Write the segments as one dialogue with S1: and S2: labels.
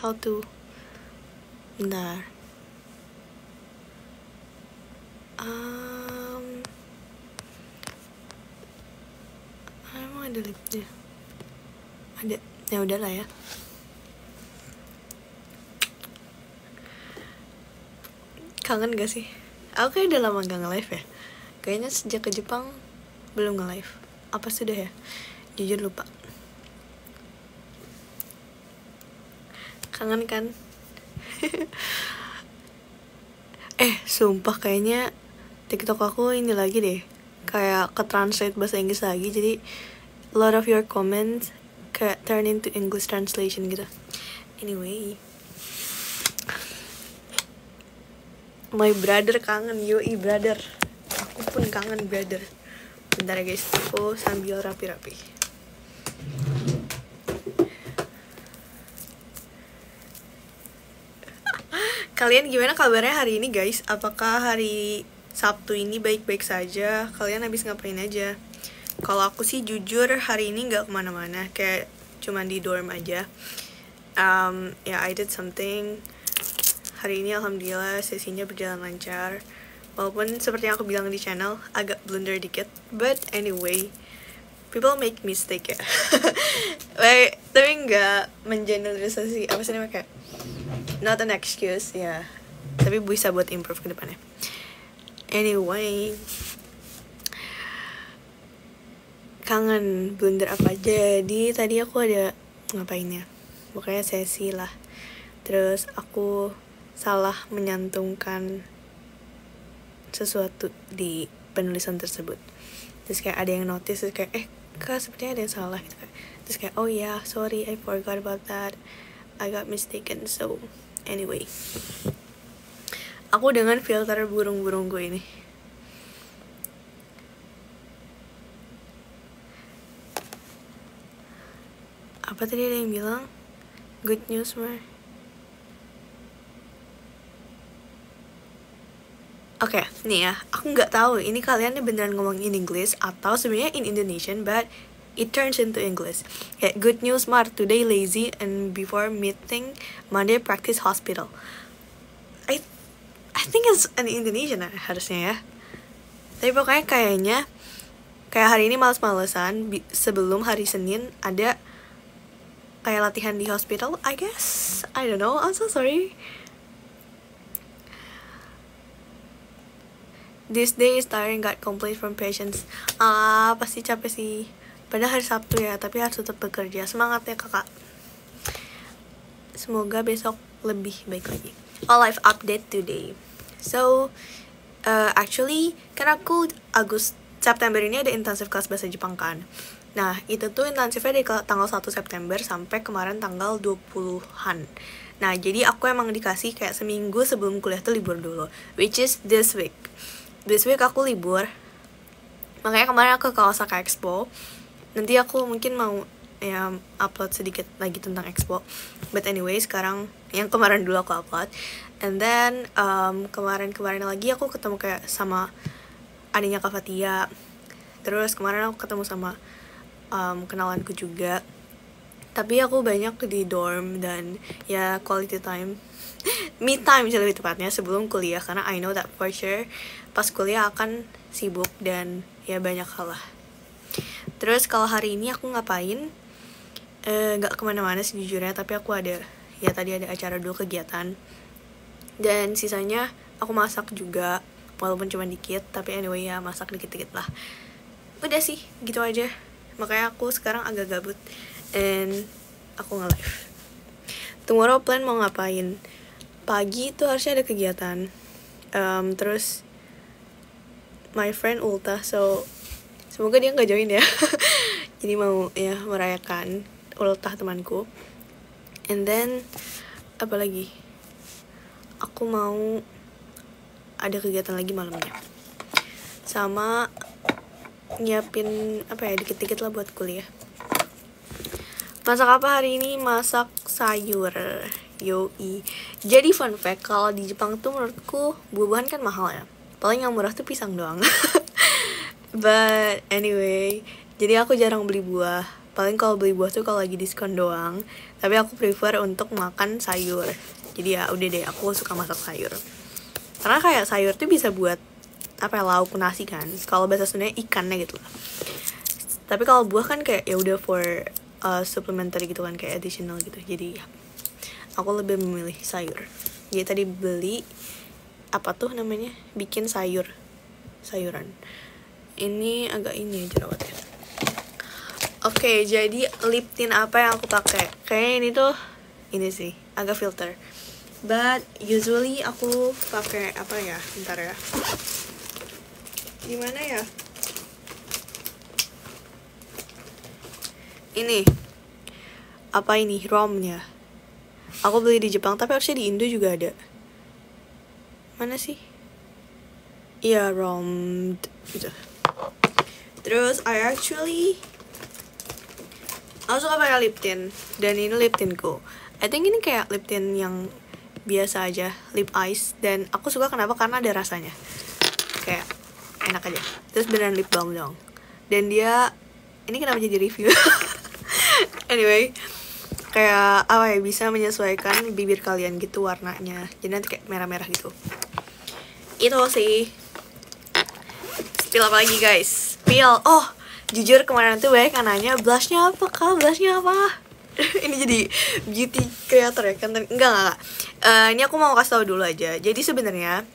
S1: how to bentar emang ada lipnya, ada, ya udahlah ya. Kangen gak sih? Aku kayak udah lama gak nge-live ya. Kayaknya sejak ke Jepang belum nge-live. Apa sudah ya? Jujur lupa. Kangen kan? Sumpah kayaknya TikTok aku ini lagi deh, kayak ke-translate bahasa Inggris lagi. Jadi a lot of your comments kayak turn into English translation gitu. Anyway, my brother kangen, yoi brother. Aku pun kangen brother. Bentar ya guys, aku sambil rapi-rapi. Kalian gimana kabarnya hari ini guys? Apakah hari Sabtu ini baik-baik saja? Kalian habis ngapain aja? Kalau aku sih jujur hari ini gak kemana-mana, kayak cuman di dorm aja. I did something. Hari ini alhamdulillah sesinya berjalan lancar. Walaupun seperti yang aku bilang di channel, agak blunder dikit. But anyway, people make mistake ya. Tapi nggak mengeneralisasi, apa sih namanya, kayak not an excuse ya. Tapi bisa buat improve ke depannya. Anyway, kangen blunder apa. Jadi tadi aku ada ngapainnya, pokoknya sesi lah. Terus aku salah menyantumkan sesuatu di penulisan tersebut. Terus kayak ada yang notice, terus kayak kak sepertinya ada yang salah gitu kan. Terus kayak oh yeah, sorry, I forgot about that, I got mistaken. So anyway, aku dengan filter burung-burungku ini. Apa tadi ada yang bilang good news mah? Oke, nih ya, aku nggak tahu ini kalian nih beneran ngomong in English atau sebenarnya in Indonesian, but it turns into English. Kayak good news Mar, today lazy and before meeting Monday practice hospital. I think it's an Indonesian harusnya ya. Tapi pokoknya kayaknya kayak hari ini males-malesan, sebelum hari Senin ada kayak latihan di hospital, I guess. I don't know, I'm so sorry. This day is tiring, got complaint from patients. Pasti capek sih. Padahal hari Sabtu ya, tapi harus tetap bekerja. Semangat ya kakak. Semoga besok lebih baik lagi. Live update today. So, actually, kan aku September ini ada intensif kelas bahasa Jepang kan. Nah, itu tuh intensifnya dari tanggal 1 September sampai kemarin tanggal 20-an. Nah, jadi aku emang dikasih kayak seminggu sebelum kuliah tuh libur dulu, which is this week. This week aku libur. Makanya kemarin aku ke Osaka Expo. Nanti aku mungkin mau ya upload sedikit lagi tentang Expo. But anyway, sekarang yang kemarin dulu aku upload. And then kemarin lagi aku ketemu kayak sama adiknya Kak Fatia. Terus kemarin aku ketemu sama kenalanku juga. Tapi aku banyak di dorm dan ya quality time, me time sih lebih tepatnya, sebelum kuliah. Karena I know that for sure pas kuliah akan sibuk dan ya banyak hal lah. Terus kalau hari ini aku ngapain? Gak kemana-mana sejujurnya, tapi aku ada, ya tadi ada acara dulu, kegiatan. Dan sisanya aku masak juga, walaupun cuma dikit, tapi anyway ya masak dikit-dikit lah. Udah sih, gitu aja. Makanya aku sekarang agak gabut and aku nge-live. Tomorrow plan mau ngapain? Pagi tuh harusnya ada kegiatan. Terus my friend ultah, so semoga dia nggak join ya. Jadi mau ya merayakan ultah temanku. And then apa lagi? Aku mau ada kegiatan lagi malamnya. Sama nyiapin apa ya, dikit-dikit lah buat kuliah. Masak apa hari ini? Masak sayur. Yoi. Jadi fun fact, kalau di Jepang tuh menurutku buah-buahan kan mahal ya. Paling yang murah tuh pisang doang. But anyway, jadi aku jarang beli buah. paling kalau beli buah tuh kalau lagi diskon doang. Tapi aku prefer untuk makan sayur. Jadi ya udah deh, aku suka masak sayur. Karena kayak sayur tuh bisa buat apa ya, lauk nasi kan. Kalau bahasa Sundanya ikannya gitu lah. Tapi kalau buah kan kayak ya udah for supplementary gitu kan, kayak additional gitu. Jadi ya, aku lebih memilih sayur. Jadi tadi beli apa tuh namanya, bikin sayuran. Ini agak ini jerawatnya. Oke, jadi lip tint apa yang aku pakai? Kayaknya ini tuh ini sih, agak filter. But usually aku pakai apa ya? Bentar ya. Gimana ya? Ini. Apa ini? Romnya. Aku beli di Jepang, tapi harusnya di Indo juga ada. Mana sih? Iya, rom gitu. Terus aku suka pakai lip tint, dan ini lip tintku. I think ini kayak lip tint yang biasa aja, lip ice, dan aku suka kenapa, karena ada rasanya. Kayak enak aja. Terus beneran lip balm dong. Dan dia, ini kenapa jadi review? Anyway, kayak apa ya, bisa menyesuaikan bibir kalian gitu warnanya. Jadi nanti kayak merah-merah gitu. Itu sih. Spill apa lagi guys? Spill. Oh, jujur kemarin tuh banyak yang nanya blushnya apa kak? Blushnya apa? Ini jadi beauty creator ya kan? Enggak. Ini aku mau kasih tau dulu aja. Jadi sebenarnya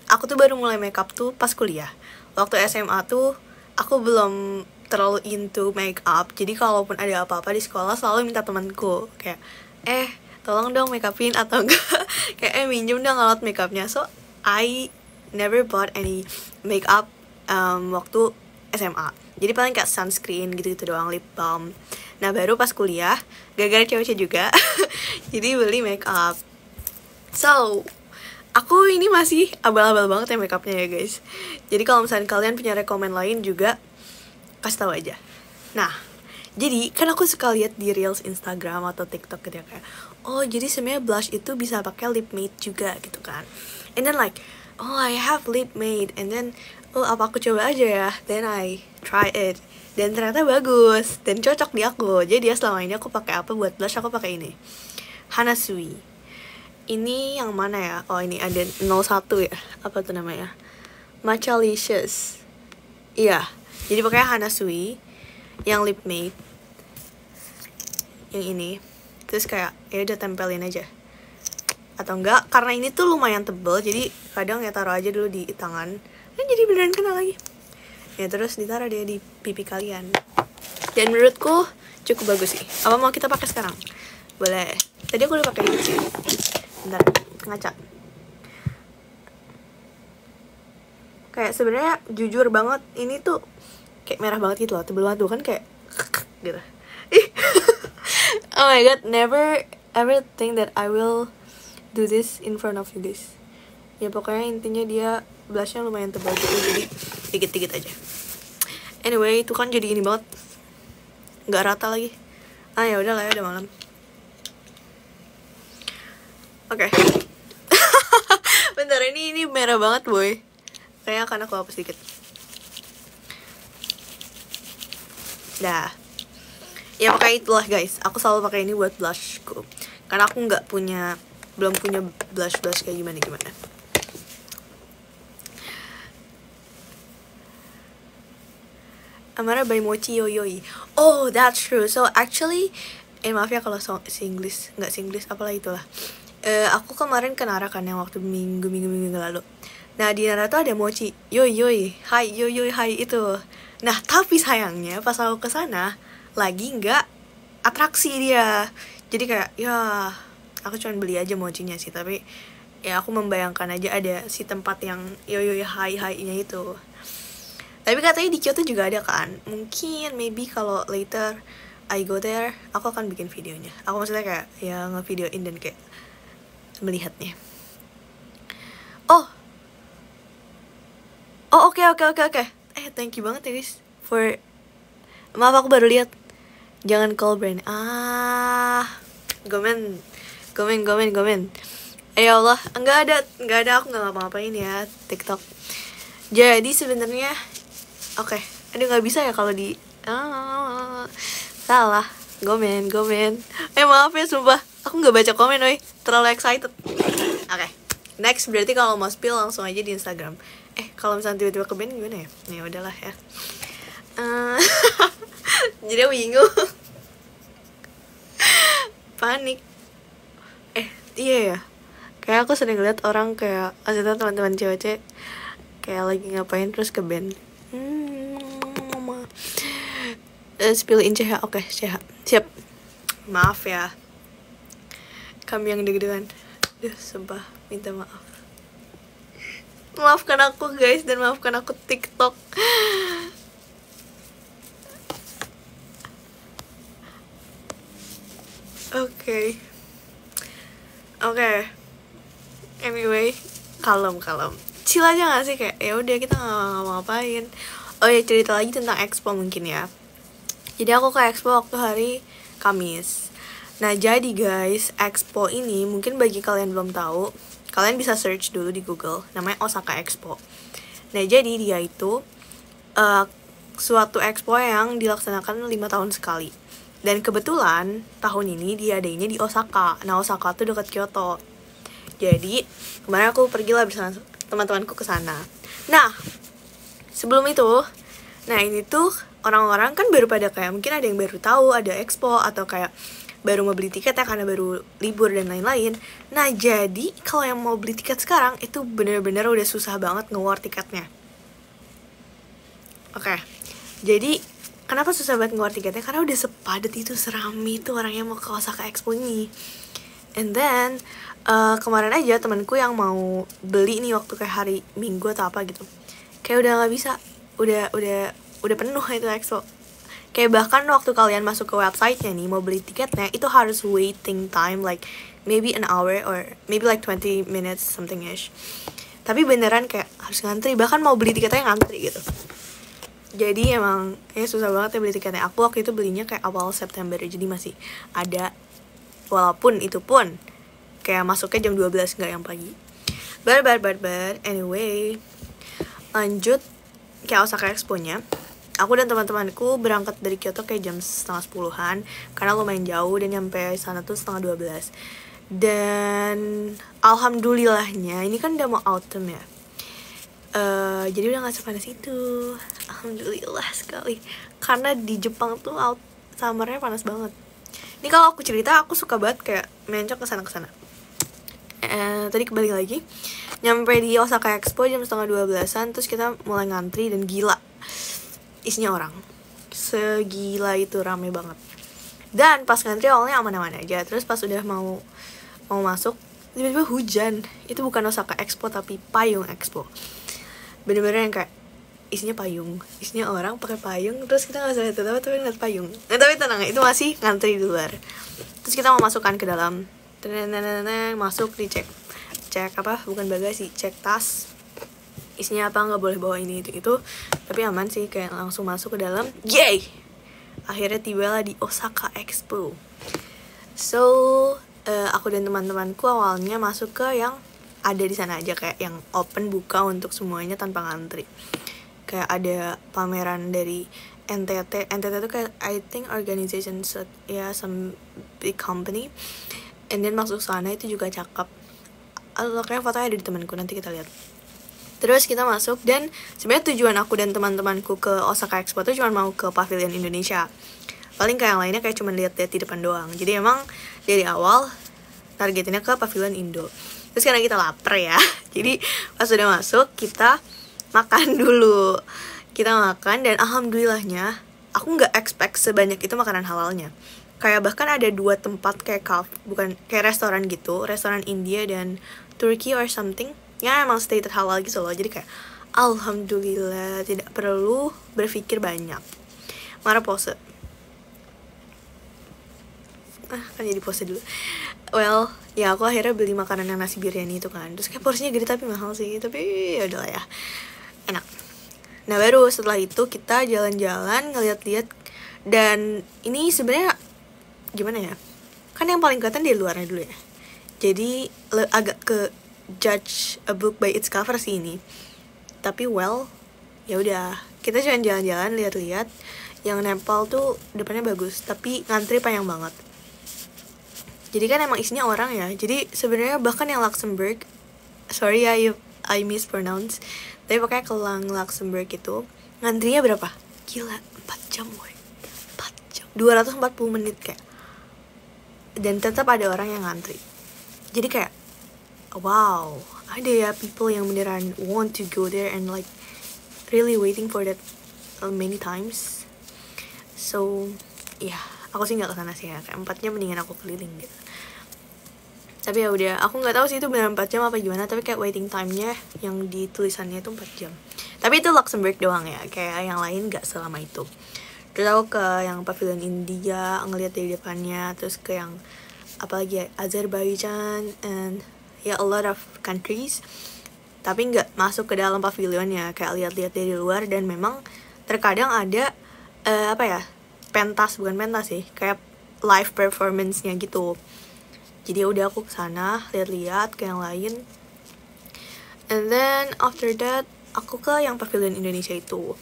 S1: aku tuh baru mulai makeup tuh pas kuliah. Waktu SMA tuh aku belum terlalu into makeup. Jadi kalaupun ada apa-apa di sekolah selalu minta temanku kayak, tolong dong makeupin atau enggak kayak minjem dong alat makeupnya. So I never bought any makeup waktu SMA. Jadi paling kayak sunscreen gitu-gitu doang, lip balm. Nah baru pas kuliah, gara-gara cewek juga jadi beli makeup. So aku ini masih abal-abal banget ya makeupnya ya guys. Jadi kalau misalnya kalian punya rekomen lain juga kasih tahu aja. Nah jadi kan aku suka lihat di reels Instagram atau TikTok gitu ya, kayak oh jadi sebenarnya blush itu bisa pakai lip matte juga gitu kan. And then like, oh I have lip matte, and then oh apa aku coba aja ya. Then I try it, dan ternyata bagus dan cocok di aku. Jadi ya selama ini aku pakai apa buat blush, aku pakai ini Hanasui. Ini yang mana ya? Oh ini ada 01 ya, apa tuh namanya, Matchalicious. Iya, jadi pakai Hanasui yang lip matte yang ini. Terus kayak ya udah tempelin aja, atau enggak karena ini tuh lumayan tebel, jadi kadang ya taruh aja dulu di tangan, dan jadi beneran kena lagi ya. Terus ditaruh dia di pipi kalian, dan menurutku cukup bagus sih. Apa mau kita pakai sekarang? Boleh. Tadi aku udah pakai ini sih. Bentar, ngaca. Kayak sebenarnya jujur banget ini tuh kayak merah banget gitu loh, tebel banget tuh kan, kayak gitu. Oh my god, never ever think that I will do this in front of you guys. Ya pokoknya intinya dia blushnya lumayan tebal gitu, jadi dikit-dikit aja. Anyway, itu kan jadi ini banget, nggak rata lagi. Ya udah lah ya, udah malam. Oke. Bentar, ini merah banget boy. Kayaknya akan aku hapus sedikit. Dah. Ya pakai itulah guys. Aku selalu pakai ini buat blushku. Karena aku belum punya blush kayak gimana. Amara by Mochi Yoyoi. Oh, that's true. So actually, maaf ya kalau Singlish, nggak Singlish, apalah itulah. Aku kemarin ke Nara kan yang waktu minggu lalu. Nah di Nara tuh ada Mochi Yoyoi, hai Yoyoi hai itu. Nah tapi sayangnya pas aku kesana lagi nggak atraksi dia. Jadi kayak ya aku cuma beli aja mochinya sih, tapi ya aku membayangkan aja ada si tempat yang Yoyoi hai nya itu. Tapi katanya di Kyoto juga ada kan. Mungkin maybe kalau later I go there, aku akan bikin videonya. Aku maksudnya kayak ya nge-videoin dan kayak melihatnya. Oh oke. Thank you banget ya guys for, maaf aku baru lihat. Jangan call brand. Gomen. Ya Allah, enggak ada aku nggak ngapa-ngapain ya TikTok. Jadi sebenarnya oke. Aduh nggak bisa ya kalau di Salah. Gomen. Maaf ya sumpah, aku nggak baca komen woy, terlalu excited. Oke. Next, berarti kalau mau spill langsung aja di Instagram. Kalau misalnya tiba-tiba ke band gimana ya? Ya udahlah ya. Jadi aku bingung. Panik. Iya ya. Kayak aku sering lihat orang kayak maksudnya teman-teman cewek kayak lagi ngapain terus ke band. Spillin CH. Oke, CH. Siap. Maaf ya. Kami yang deg-degan. Sumpah, minta maaf. Maafkan aku guys, dan maafkan aku TikTok. Oke. Anyway, kalem. Chill aja gak sih, kayak ya udah kita nggak ngapain. Oh ya, cerita lagi tentang expo mungkin ya. Jadi aku ke expo waktu hari Kamis. Nah jadi guys, expo ini mungkin bagi kalian belum tahu, kalian bisa search dulu di Google, namanya Osaka Expo. Nah jadi dia itu suatu expo yang dilaksanakan 5 tahun sekali. Dan kebetulan tahun ini diadainnya di Osaka. Nah Osaka tuh dekat Kyoto. Jadi kemarin aku pergilah bersama teman-temanku ke sana. Nah sebelum itu, nah ini tuh orang-orang kan baru pada kayak mungkin ada yang baru tahu ada expo atau kayak baru mau beli tiket ya karena baru libur dan lain-lain. Nah jadi kalau yang mau beli tiket sekarang itu bener-bener udah susah banget nge-war tiketnya. Oke. Jadi kenapa susah banget nge-war tiketnya? Karena udah sepadat itu, serami itu orang yang mau ke Osaka Expo ini. And then kemarin aja temanku yang mau beli nih waktu kayak hari Minggu atau apa gitu, kayak udah nggak bisa, udah penuh itu expo. Kayak bahkan waktu kalian masuk ke websitenya nih mau beli tiketnya itu harus waiting time like maybe an hour or maybe like 20 minutes something ish. Tapi beneran kayak harus ngantri, bahkan mau beli tiketnya ngantri gitu. Jadi emang kayak susah banget ya beli tiketnya. Aku waktu itu belinya kayak awal September, jadi masih ada, walaupun itu pun kayak masuknya jam 12, nggak yang pagi. But anyway, lanjut kayak Osaka Expo-nya. Aku dan teman-temanku berangkat dari Kyoto kayak jam 11:30-an karena lumayan jauh dan nyampe sana tuh 11:30. Dan alhamdulillahnya ini kan udah mau autumn ya. Jadi udah gak sepanas itu. Alhamdulillah sekali. Karena di Jepang tuh summernya panas banget. Ini kalau aku cerita aku suka banget kayak mencok kesana. Tadi kembali lagi, nyampe di Osaka Expo jam 11:30-an, terus kita mulai ngantri dan gila isinya orang, segila itu, rame banget. Dan pas ngantri awalnya aman-aman aja, terus pas udah mau masuk tiba-tiba hujan. Itu bukan Osaka Expo tapi Payung Expo, bener-bener yang kayak isinya payung, isinya orang pakai payung, terus kita nggak bisa lihat apa tapi ngeliat payung. Tapi tenang, itu masih ngantri di luar. Terus kita mau masukkan ke dalam, masuk, dicek apa, bukan bagasi, cek tas isinya apa, nggak boleh bawa ini itu, tapi aman sih, kayak langsung masuk ke dalam. Yay, akhirnya tibalah di Osaka Expo. So aku dan teman-temanku awalnya masuk ke yang ada di sana aja, kayak yang open, buka untuk semuanya tanpa ngantri. Kayak ada pameran dari NTT itu kayak I think organization, ya some big company. And then masuk sana itu juga cakep. Kayak fotonya ada di temanku, nanti kita lihat. Terus kita masuk, dan sebenarnya tujuan aku dan teman-temanku ke Osaka Expo tuh cuma mau ke Pavilion Indonesia. Paling kayak yang lainnya kayak cuma lihat-lihat di depan doang. Jadi emang dari awal targetnya ke Pavilion Indo. Terus karena kita lapar ya, jadi pas udah masuk kita makan dulu. Kita makan, dan alhamdulillahnya aku nggak expect sebanyak itu makanan halalnya. Kayak bahkan ada 2 tempat kayak bukan kayak restoran gitu, restoran India dan Turki or something, ya emang stated halal gitu loh. Jadi kayak alhamdulillah tidak perlu berpikir banyak. Marah pose. Kan jadi pose dulu. Well, ya aku akhirnya beli makanan yang nasi biryani itu kan. Terus kayak porsinya gede tapi mahal sih, tapi ya udahlah ya. Enak. Nah, baru setelah itu kita jalan-jalan, ngeliat-liat, dan ini sebenarnya gimana ya? Kan yang paling kelihatan di luarnya dulu ya. Jadi agak ke judge a book by its cover sih ini. Tapi well, ya udah, kita jalan-jalan, lihat-lihat. yang Nepal tuh depannya bagus, tapi ngantri panjang banget. Jadi kan emang isinya orang ya. Jadi sebenarnya bahkan yang Luxembourg, sorry ya I mispronounce, tapi pokoknya ke Luxembourg itu ngantrinya berapa? Gila, 4 jam woy. 4 jam 240 menit kayak. Dan tetap ada orang yang ngantri. Jadi kayak wow, ada ya people yang beneran want to go there and like really waiting for that many times. So ya, aku sih nggak kesana sih ya, kayak 4 jam mendingan aku keliling gitu. Tapi ya udah, aku nggak tahu sih itu beneran 4 jam apa gimana, tapi kayak waiting time-nya yang di tulisannya itu 4 jam. Tapi itu Luxembourg doang ya, kayak yang lain nggak selama itu. Terus aku ke yang pavilion India, ngeliat dari depannya, terus ke yang apalagi ya, Azerbaijan and ya a lot of countries. Tapi nggak masuk ke dalam pavilionnya, kayak lihat-lihat dari luar. Dan memang terkadang ada bukan pentas sih, kayak live performance-nya gitu. Jadi udah aku kesana lihat-lihat ke yang lain. And then after that aku ke yang pavilion Indonesia itu.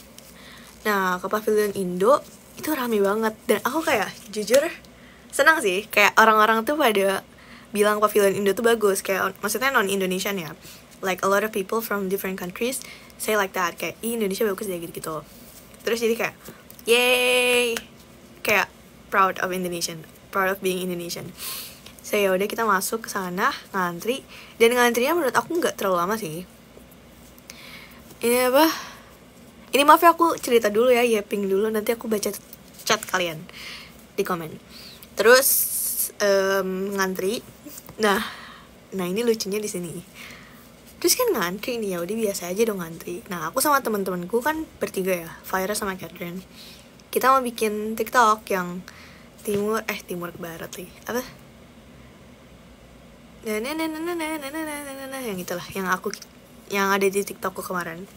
S1: Nah, ke pavilion Indo itu rame banget. Dan aku kayak jujur senang sih, kayak orang-orang tuh pada bilang pavilion Indo tuh bagus, kayak maksudnya non-Indonesian ya. Like a lot of people from different countries say like that, kayak Indonesia bagus deh gitu-gitu. Terus jadi kayak yay, kayak proud of Indonesian, proud of being Indonesian. So ya udah, kita masuk ke sana, ngantri. Dan ngantrinya menurut aku nggak terlalu lama sih. Ini maaf ya, aku cerita dulu ya, yapping dulu, nanti aku baca chat kalian di komen. Terus ngantri. Nah ini lucunya di sini. Terus kan ngantri nih, ya udah biasa aja dong ngantri. Nah, aku sama teman-temanku kan bertiga ya, Faira sama Catherine. Kita mau bikin TikTok yang timur ke barat nih. Apa? Yang itulah, yang ada di TikTokku kemarin.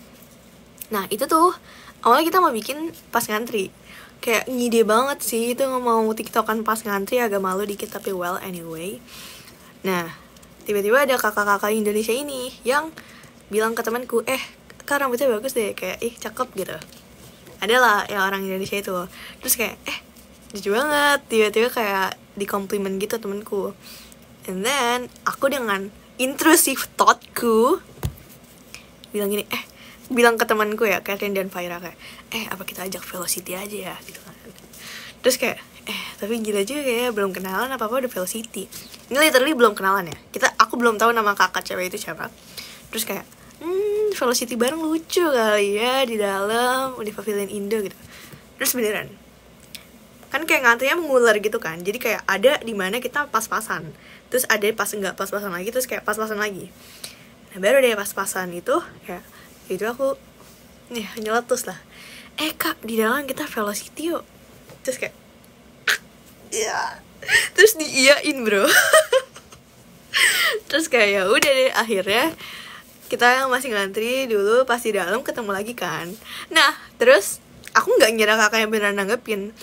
S1: Nah, itu tuh awalnya kita mau bikin pas ngantri. Kayak ngide banget sih itu, mau TikTokan pas ngantri, agak malu dikit tapi well anyway. Nah, tiba-tiba ada kakak-kakak Indonesia ini yang bilang ke temanku, Kak rambutnya bagus deh, kayak cakep gitu. Adalah yang orang Indonesia itu. Terus kayak lucu banget, tiba-tiba kayak di compliment gitu temanku. And then aku dengan intrusive thoughtku bilang gini, bilang ke temanku ya, Catherine dan Faira, kayak apa kita ajak Velocity aja ya gitu kan. Terus kayak tapi gila juga ya, belum kenalan apa-apa udah Velocity. Ini literally belum kenalan ya. Aku belum tahu nama kakak cewek itu siapa. Terus kayak Velocity bareng lucu kali ya di dalam di pavilion Indo gitu. Terus beneran kan kayak ngantrinya mengular gitu kan, jadi kayak ada di mana kita pas-pasan, terus ada pas nggak pas-pasan lagi, terus kayak pas-pasan lagi. Nah baru deh pas-pasan itu kayak itu aku nyeletus lah, Kak di dalam kita Velocity yuk. Terus kayak ya, terus diiyain bro. Terus kayak ya udah deh, akhirnya kita yang masih ngantri dulu pas di dalam ketemu lagi kan. Nah terus aku nggak ngira kakaknya beneran nanggepin.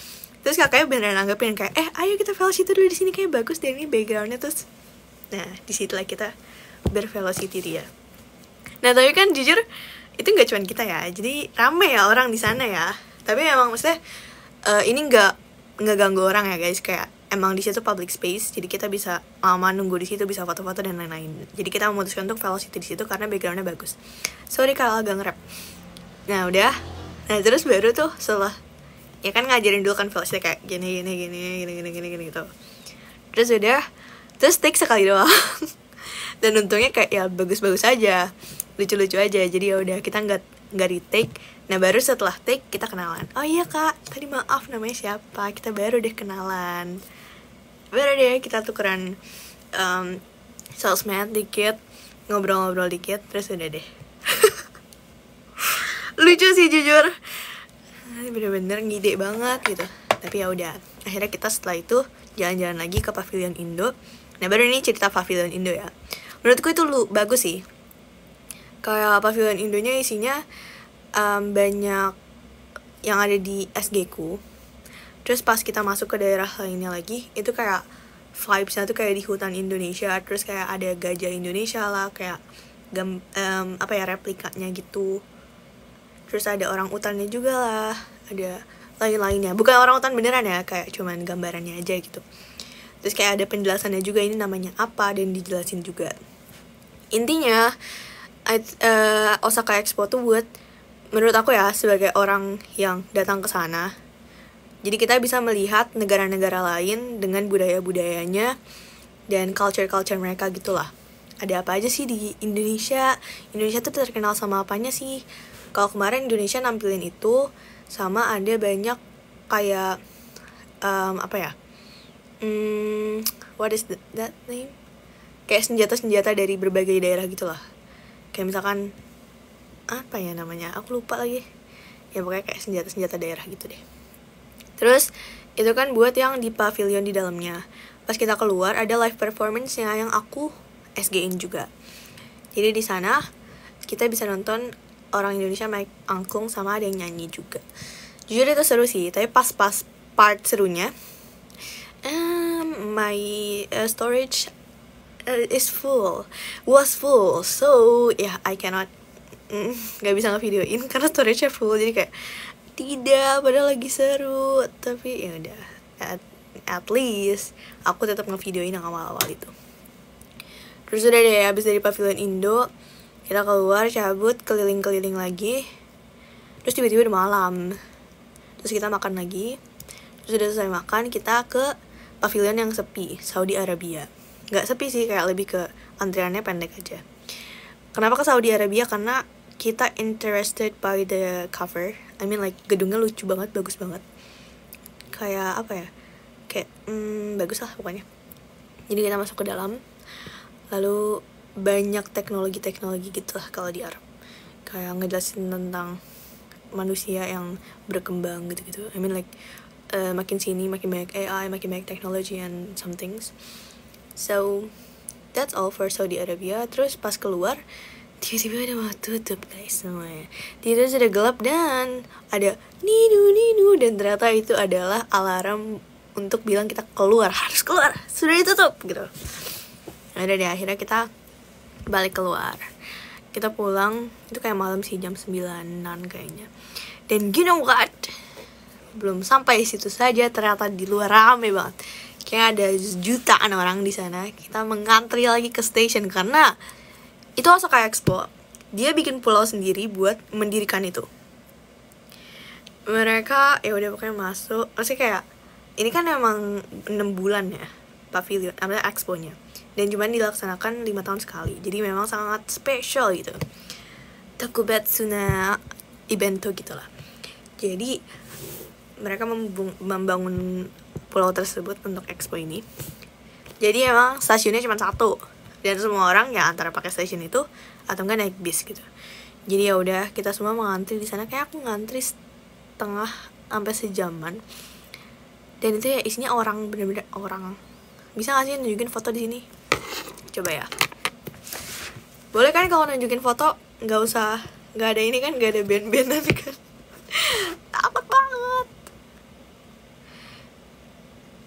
S1: Terus kakaknya beneran nanggepin kayak ayo kita Velocity dulu di sini, kayak bagus deh ini backgroundnya. Terus nah disitulah kita bervelocity dia. Nah tapi kan jujur itu nggak cuma kita ya, jadi rame ya orang di sana ya. Tapi emang maksudnya ini nggak ganggu orang ya guys, kayak emang di situ public space, jadi kita bisa lama nunggu di situ, bisa foto-foto dan lain-lain. Jadi kita memutuskan untuk Velocity di situ karena backgroundnya bagus. Sorry kalau agak nge-rap. Nah udah, nah terus baru tuh setelah ya kan ngajarin dulu kan Velocity kayak gini gitu. Terus udah, terus take sekali doang. Dan untungnya kayak ya bagus-bagus aja, lucu-lucu aja. Jadi ya udah kita nggak retake. Nah baru setelah take kita kenalan. Oh iya kak, tadi maaf namanya siapa? Kita baru deh kenalan. Baru deh kita tukeran sosmed dikit, ngobrol-ngobrol dikit, terus udah deh. Lucu sih jujur. Bener-bener ngide banget gitu. Tapi ya udah, akhirnya kita setelah itu jalan-jalan lagi ke pavilion Indo. Nah baru ini cerita pavilion Indo ya. Menurutku itu bagus sih. Kayak pavilion Indonya isinya banyak yang ada di SG ku. Terus pas kita masuk ke daerah lainnya lagi, itu kayak vibes-nya tuh kayak di hutan Indonesia. Terus kayak ada gajah Indonesia lah, kayak replikanya gitu. Terus ada orang utannya juga lah, ada lain-lainnya. Bukan orangutan beneran ya, kayak cuman gambarannya aja gitu. Terus kayak ada penjelasannya juga ini namanya apa dan dijelasin juga. Intinya Osaka Expo tuh buat, menurut aku ya, sebagai orang yang datang ke sana, jadi kita bisa melihat negara-negara lain dengan budaya-budayanya dan culture-culture mereka gitulah. Ada apa aja sih di Indonesia? Indonesia tuh terkenal sama apanya sih? Kalau kemarin Indonesia nampilin itu, sama ada banyak kayak apa ya? What is that name? Kayak senjata-senjata dari berbagai daerah gitulah. Kayak misalkan apa ya namanya? Aku lupa lagi. Ya pokoknya kayak senjata-senjata daerah gitu deh. Terus itu kan buat yang di pavilion di dalamnya. Pas kita keluar ada live performance-nya yang aku SG-in juga. Jadi di sana kita bisa nonton orang Indonesia main angklung sama ada yang nyanyi juga. Jujur itu seru sih, tapi pas part serunya my storage was full, so yeah, I cannot gak bisa ngevideoin karena storage-nya full. Jadi kayak tidak, padahal lagi seru, tapi ya udah, at least aku tetap ngevideoin yang awal-awal itu. Terus udah deh, habis dari pavilion Indo kita keluar, cabut, keliling-keliling lagi. Terus tiba-tiba udah malam. Terus kita makan lagi. Terus udah selesai makan, kita ke pavilion yang sepi, Saudi Arabia. Gak sepi sih, kayak lebih ke antriannya pendek aja. Kenapa ke Saudi Arabia? Karena kita interested by the cover. I mean like gedungnya lucu banget, bagus banget. Kayak apa ya? Kayak bagus lah pokoknya. Jadi kita masuk ke dalam. Lalu banyak teknologi-teknologi gitu lah kalau di Arab. Kayak ngejelasin tentang manusia yang berkembang gitu-gitu. I mean like makin sini makin banyak AI, makin banyak teknologi and some things. So that's all for Saudi Arabia. Terus pas keluar tiba-tiba ada mau tutup guys semuanya. Tiba-tiba sudah gelap dan ada ninu dan ternyata itu adalah alarm untuk bilang kita keluar, harus keluar, sudah ditutup gitu. Ada deh, akhirnya kita balik keluar. Kita pulang, itu kayak malam sih, jam 9-an kayaknya. Dan you know what? Belum sampai situ saja, ternyata di luar rame banget. Kayak ada jutaan orang di sana. Kita mengantri lagi ke station karena itu Osaka Expo. Dia bikin pulau sendiri buat mendirikan itu. Mereka ya udah pokoknya masuk. Maksudnya kayak ini kan emang 6 bulan ya pavilion, expo-nya. Dan cuma dilaksanakan 5 tahun sekali. Jadi memang sangat spesial gitu. Takubetsu na evento gitu lah. Jadi mereka membangun pulau tersebut untuk expo ini. Jadi emang stasiunnya cuma satu. Dan semua orang ya antara pakai stasiun itu atau enggak naik bis gitu. Jadi ya udah kita semua mengantri di sana. Kayak aku ngantri setengah sampai sejaman. Dan itu ya isinya orang, bener-bener orang. Bisa gak sih nunjukin foto di sini? Coba ya. Boleh kan kalau nunjukin foto, nggak usah, nggak ada ini kan, nggak ada band-band tapi kan takut banget.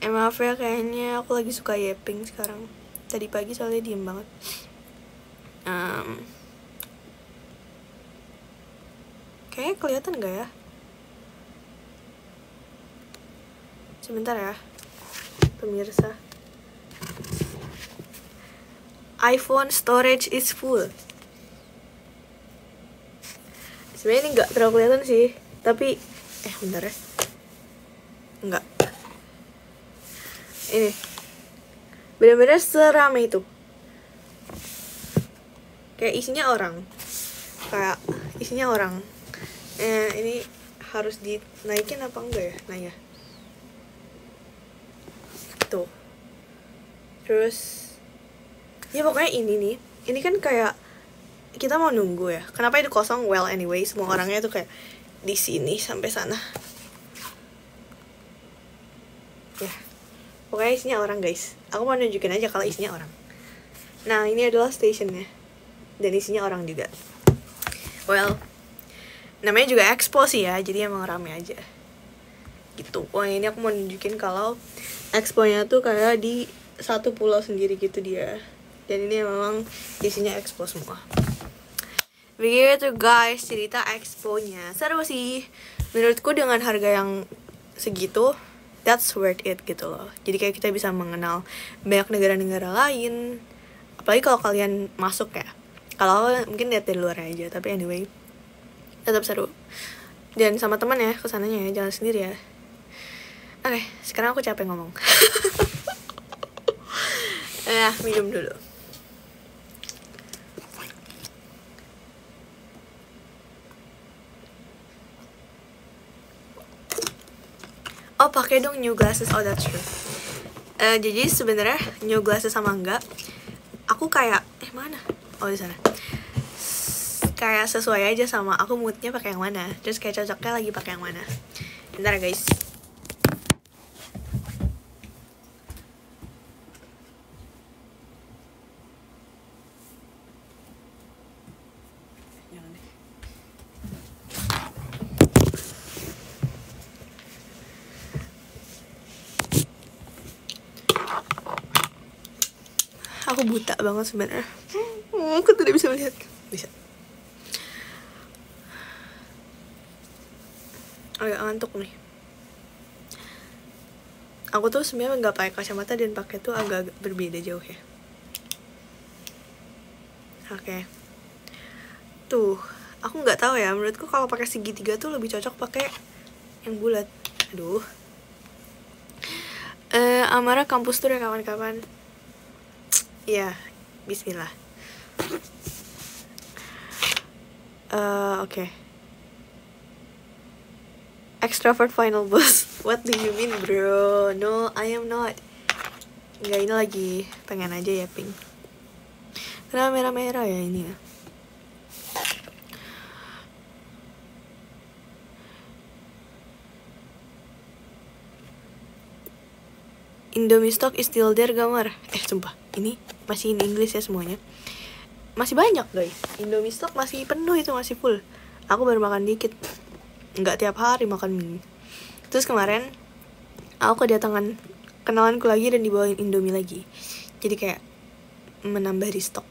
S1: Maaf ya, kayaknya aku lagi suka yapping sekarang. Tadi pagi soalnya diem banget. Kayaknya kelihatan nggak ya? Sebentar ya, pemirsa. iPhone storage is full. Sebenarnya ini nggak terlalu kelihatan sih, tapi bentar ya. Enggak. Ini benar-benar seramai itu. Kayak isinya orang. Ini harus dinaikin apa enggak ya? Nah ya. Tuh. Terus ya pokoknya ini kan kayak kita mau nunggu ya. Kenapa itu kosong? Well anyway, semua orangnya tuh kayak di sini sampai sana. Ya, pokoknya isinya orang guys. Aku mau nunjukin aja kalau isinya orang. Nah ini adalah stationnya dan isinya orang juga. Well, namanya juga expo sih ya, jadi emang rame aja. Gitu. Wah ini aku mau nunjukin kalau expo-nya tuh kayak di satu pulau sendiri gitu dia. Dan ini memang isinya expo semua. Begitu guys cerita expo-nya. Seru sih. menurutku dengan harga yang segitu that's worth it gitu loh. Jadi kayak kita bisa mengenal banyak negara-negara lain, apalagi kalau kalian masuk ya. Kalau mungkin lihat dari luar aja, tapi anyway tetap seru. Dan sama teman ya kesananya ya, jangan sendiri ya. Oke, sekarang aku capek ngomong. Minum dulu. Oh, pakai dong new glasses. Oh, that's true. Jadi sebenarnya new glasses sama enggak, aku kayak mana? Oh, di sana. Kayak sesuai aja sama aku moodnya pakai yang mana. Terus kayak cocoknya lagi pakai yang mana. Bentar ya, guys. Aku buta banget sebenarnya. Aku tidak bisa melihat. Bisa. Agak ngantuk nih. Aku tuh sebenarnya nggak pakai kacamata dan pakai tuh agak berbeda jauh ya. Oke. Tuh, aku nggak tahu ya. Menurutku kalau pakai segitiga tuh lebih cocok pakai yang bulat. Aduh. Amara kampus tour ya kawan-kawan. Ya, bismillah. Oke. Extrovert final boss. What do you mean, bro? No, I am not. Enggak, ini lagi pengen aja ya pink. Karena merah-merah ya ini ya. Indomie stock is still there, Gamar. Sumpah, ini masih in English ya semuanya. Masih banyak guys, Indomie stock masih penuh, itu masih full. Aku baru makan dikit, nggak tiap hari makan mie. Terus kemarin aku kedatangan kenalanku lagi dan dibawain Indomie lagi. Jadi kayak menambah stok.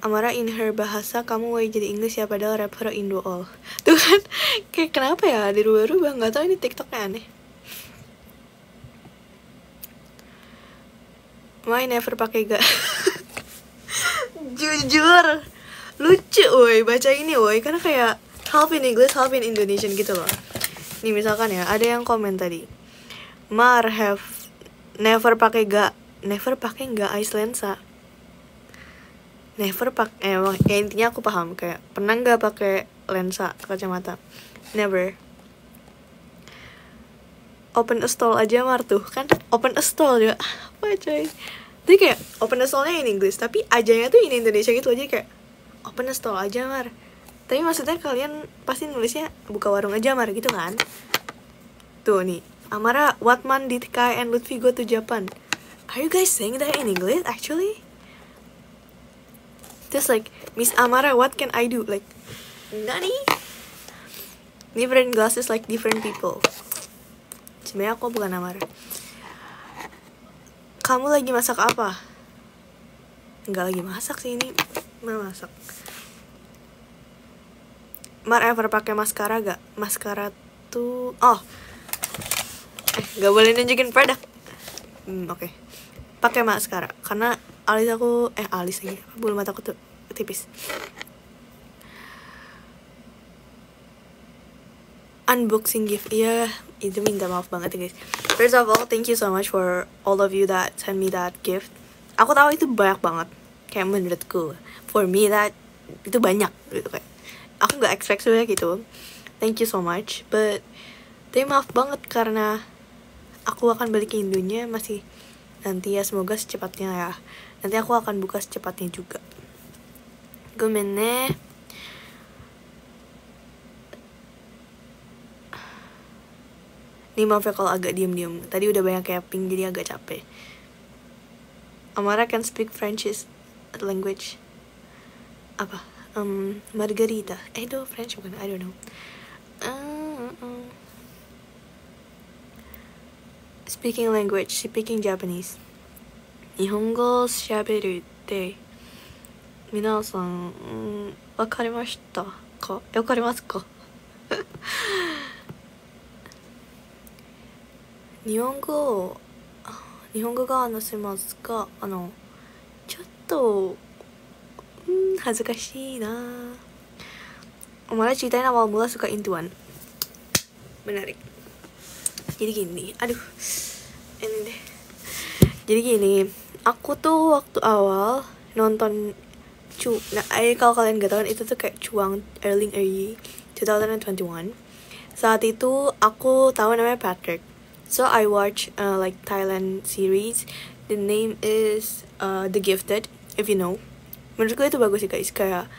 S1: Amara in her bahasa kamu way jadi English ya, padahal rapper Indo all. Tuh kan, kayak kenapa ya dirubah-rubah, nggak tahu ini TikToknya aneh. Main never pakai gak. Jujur lucu woi baca ini woi, karena kayak half in English half in Indonesian gitu loh. Nih misalkan ya, ada yang komen tadi, Mar have never pakai gak ice lensa. Never pakai, ya intinya aku paham, kayak pernah nggak pakai lensa kacamata. Never. Open a stall aja Mar, tuh kan open a stall juga apa coy. Jadi kayak open a stallnya in English, tapi ajanya tuh in Indonesia gitu aja, kayak open a stall aja Mar. Tapi maksudnya kalian pasti nulisnya buka warung aja Mar gitu kan. Tuh nih, Amara, what month did Kai and Lutfi go to Japan? Are you guys saying that in English actually? Just like, Miss Amara, what can I do? Like, nani? Different glasses like different people. Sebenarnya aku bukan Amara. Kamu lagi masak apa? Nggak lagi masak sih ini. Mana masak? Mar ever pakai maskara gak? Maskara tuh, nggak boleh nunjukin produk. Oke. Pakai maskara karena alis lagi, bulu mataku tuh tipis. Unboxing gift, iya itu minta maaf banget ya guys. First of all, thank you so much for all of you that send me that gift. Aku tahu itu banyak banget, kayak menurutku, for me that itu banyak gitu, kayak aku nggak expect sebenarnya gitu. Thank you so much, but tapi maaf banget karena aku akan balik ke Indonya masih nanti ya, semoga secepatnya ya. Nanti aku akan buka secepatnya juga. Gomenne. Nih maaf ya kalau agak diam-diam. Tadi udah banyak capping jadi agak capek. Amara can speak French language. Apa? Margarita. Itu French bukan? I don't know. Speaking language, speaking Japanese. 日本語を喋るって皆さん、わかりましたか？わかりますか？日本語が話せますか？ちょっと恥ずかしいな. Malah ceritain awal mula suka intuan. Menarik. Jadi gini, aduh, ini deh. Jadi gini, aku tuh waktu awal nonton kalau kalian gak tahu kan, itu tuh kayak Chuang early 2021. Saat itu aku tahu namanya Patrick. So I watch like Thailand series. The name is The Gifted, if you know. Menurutku itu bagus sih guys, kayak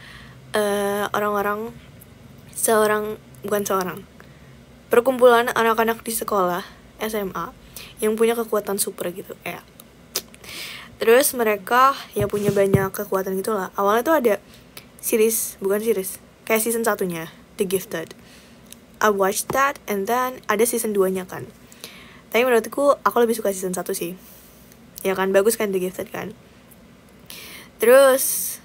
S1: perkumpulan anak-anak di sekolah SMA yang punya kekuatan super gitu ya. Terus mereka ya punya banyak kekuatan gitu lah. Awalnya tuh ada kayak season 1-nya, The Gifted. I watched that and then ada season 2-nya kan. Tapi menurutku aku lebih suka season 1 sih. Ya kan, bagus kan The Gifted kan. Terus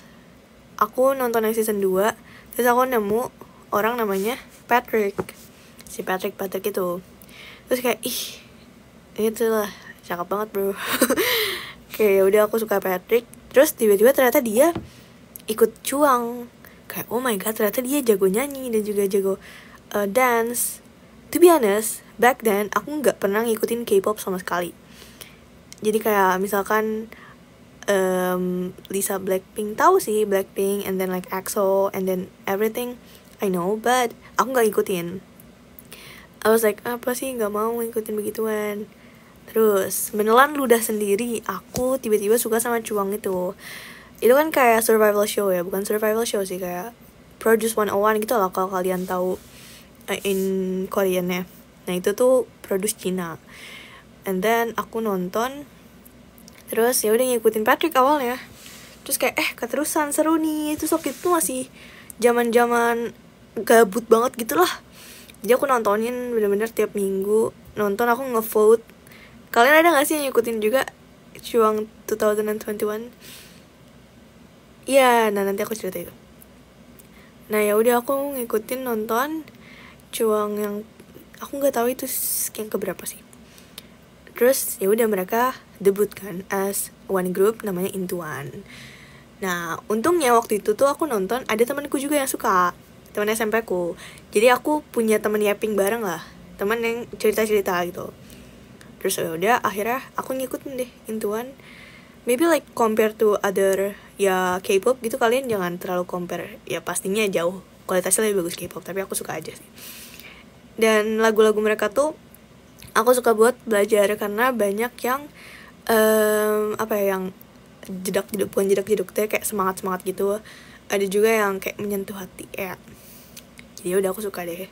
S1: aku nonton yang season 2, terus aku nemu orang namanya Patrick. Si Patrick itu. Terus kayak itulah cakep banget bro. Kayak udah aku suka Patrick. Terus tiba-tiba ternyata dia ikut Chuang. Kayak oh my god, ternyata dia jago nyanyi dan juga jago dance. To be honest, back then aku nggak pernah ngikutin K-pop sama sekali. Jadi kayak misalkan Lisa Blackpink, tahu sih Blackpink, and then like EXO, and then everything I know, but aku nggak ngikutin. I was like, apa sih, nggak mau ngikutin begituan. Terus menelan ludah sendiri, aku tiba-tiba suka sama Chuang itu. Itu kan kayak survival show ya, bukan survival show sih, kayak Produce 101 gitu lah kalau kalian tahu in Korean-nya. Nah itu tuh Produce Cina. And then aku nonton, terus ya udah ngikutin Patrick awalnya. Terus kayak keterusan seru nih. Terus waktu itu masih zaman-zaman gabut banget gitu lah. Jadi aku nontonin bener-bener tiap minggu. Nonton, aku nge-vote. Kalian ada gak sih yang ngikutin juga Chuang 2021? Iya, nah nanti aku cerita itu. Nah ya udah aku ngikutin nonton Chuang yang aku nggak tahu itu yang keberapa sih. Terus ya udah mereka debut kan as one group namanya Intuan. Nah untungnya waktu itu tuh aku nonton ada temanku juga yang suka, teman SMP ku. Jadi aku punya teman yapping bareng lah, teman yang cerita-cerita gitu. Terus ya udah akhirnya aku ngikutin deh Intuan. Maybe like compare to other ya K-pop gitu, kalian jangan terlalu compare. Ya pastinya jauh kualitasnya lebih bagus K-pop, tapi aku suka aja sih. Dan lagu-lagu mereka tuh aku suka buat belajar karena banyak yang yang jedak-jeduk, bukan jedak-jeduk tuh kayak semangat-semangat gitu. Ada juga yang kayak menyentuh hati ya. Jadi udah aku suka deh.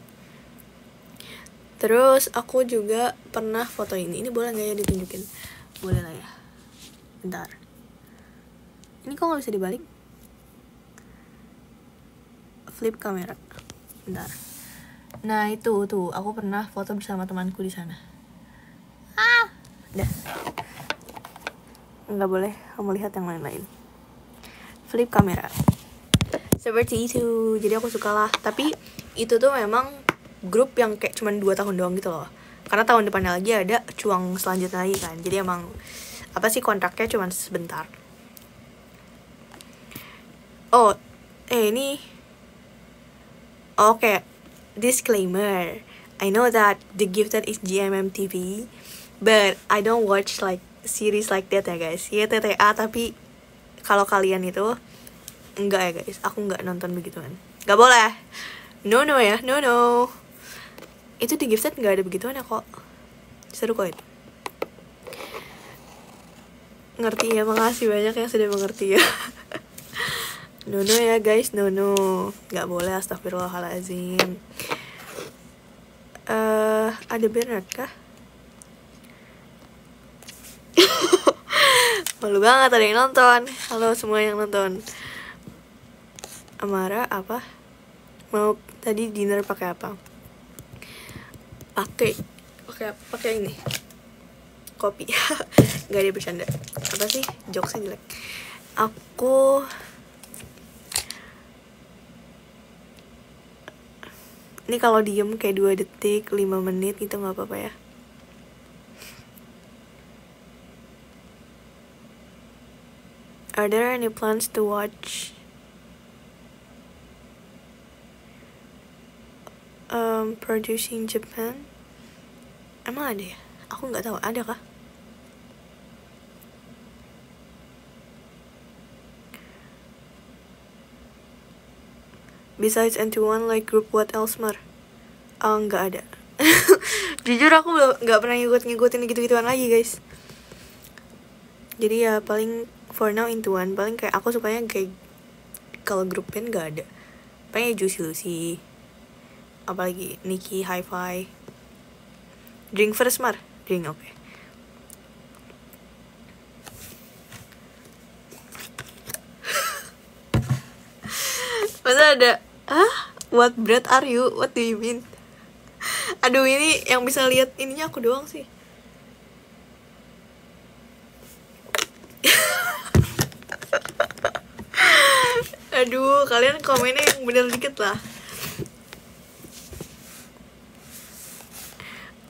S1: Terus aku juga pernah foto ini. Ini boleh gak ya ditunjukin? Boleh lah ya. Bentar. Ini kok gak bisa dibalik? Flip kamera. Bentar. Nah itu tuh aku pernah foto bersama temanku di sana. Dah. Nggak boleh kamu lihat yang lain-lain. Flip kamera. Seperti itu. Jadi aku suka lah. Tapi itu tuh memang grup yang kayak cuman 2 tahun doang gitu loh. Karena tahun depannya lagi ada Chuang selanjutnya lagi kan. Jadi emang apa sih, kontraknya cuman sebentar. Oh, ini oke. Disclaimer, I know that The Gifted is GMM TV, but I don't watch like series like that ya guys. Ya TTA, tapi kalau kalian itu enggak ya guys, aku enggak nonton begituan. Gak boleh. No ya, no. Itu The Gifted enggak ada begituan ya kok. Seru kok itu. Ngerti ya, makasih banyak yang sudah mengerti ya. No ya guys, no. Gak boleh, astagfirullahaladzim. Ada Bernard kah? Malu banget ada yang nonton. Halo semua yang nonton. Amara apa? Mau tadi dinner pakai apa? Pakai ini. kopi. Gak ada bercanda. Apa sih? Jokesnya jelek. Aku ini kalau diem kayak 2 detik, 5 menit itu gak apa-apa ya. Are there any plans to watch producing Japan? Emang ada ya? Aku nggak tahu, ada kah? Besides NT1, like group what else Mar? Nggak ada. Jujur aku nggak pernah ngikutin gitu-gituan lagi guys. Jadi ya paling for now NT1, paling kayak aku sukanya kayak kalau grup band nggak ada. Paling Juicy Lucy, apalagi Nikki, Hi-Fi. Drink first Mar? Drink, oke. Masa ada what bread are you? What do you mean? Aduh, ini yang bisa lihat ininya aku doang sih. Aduh, kalian komennya yang bener dikit lah.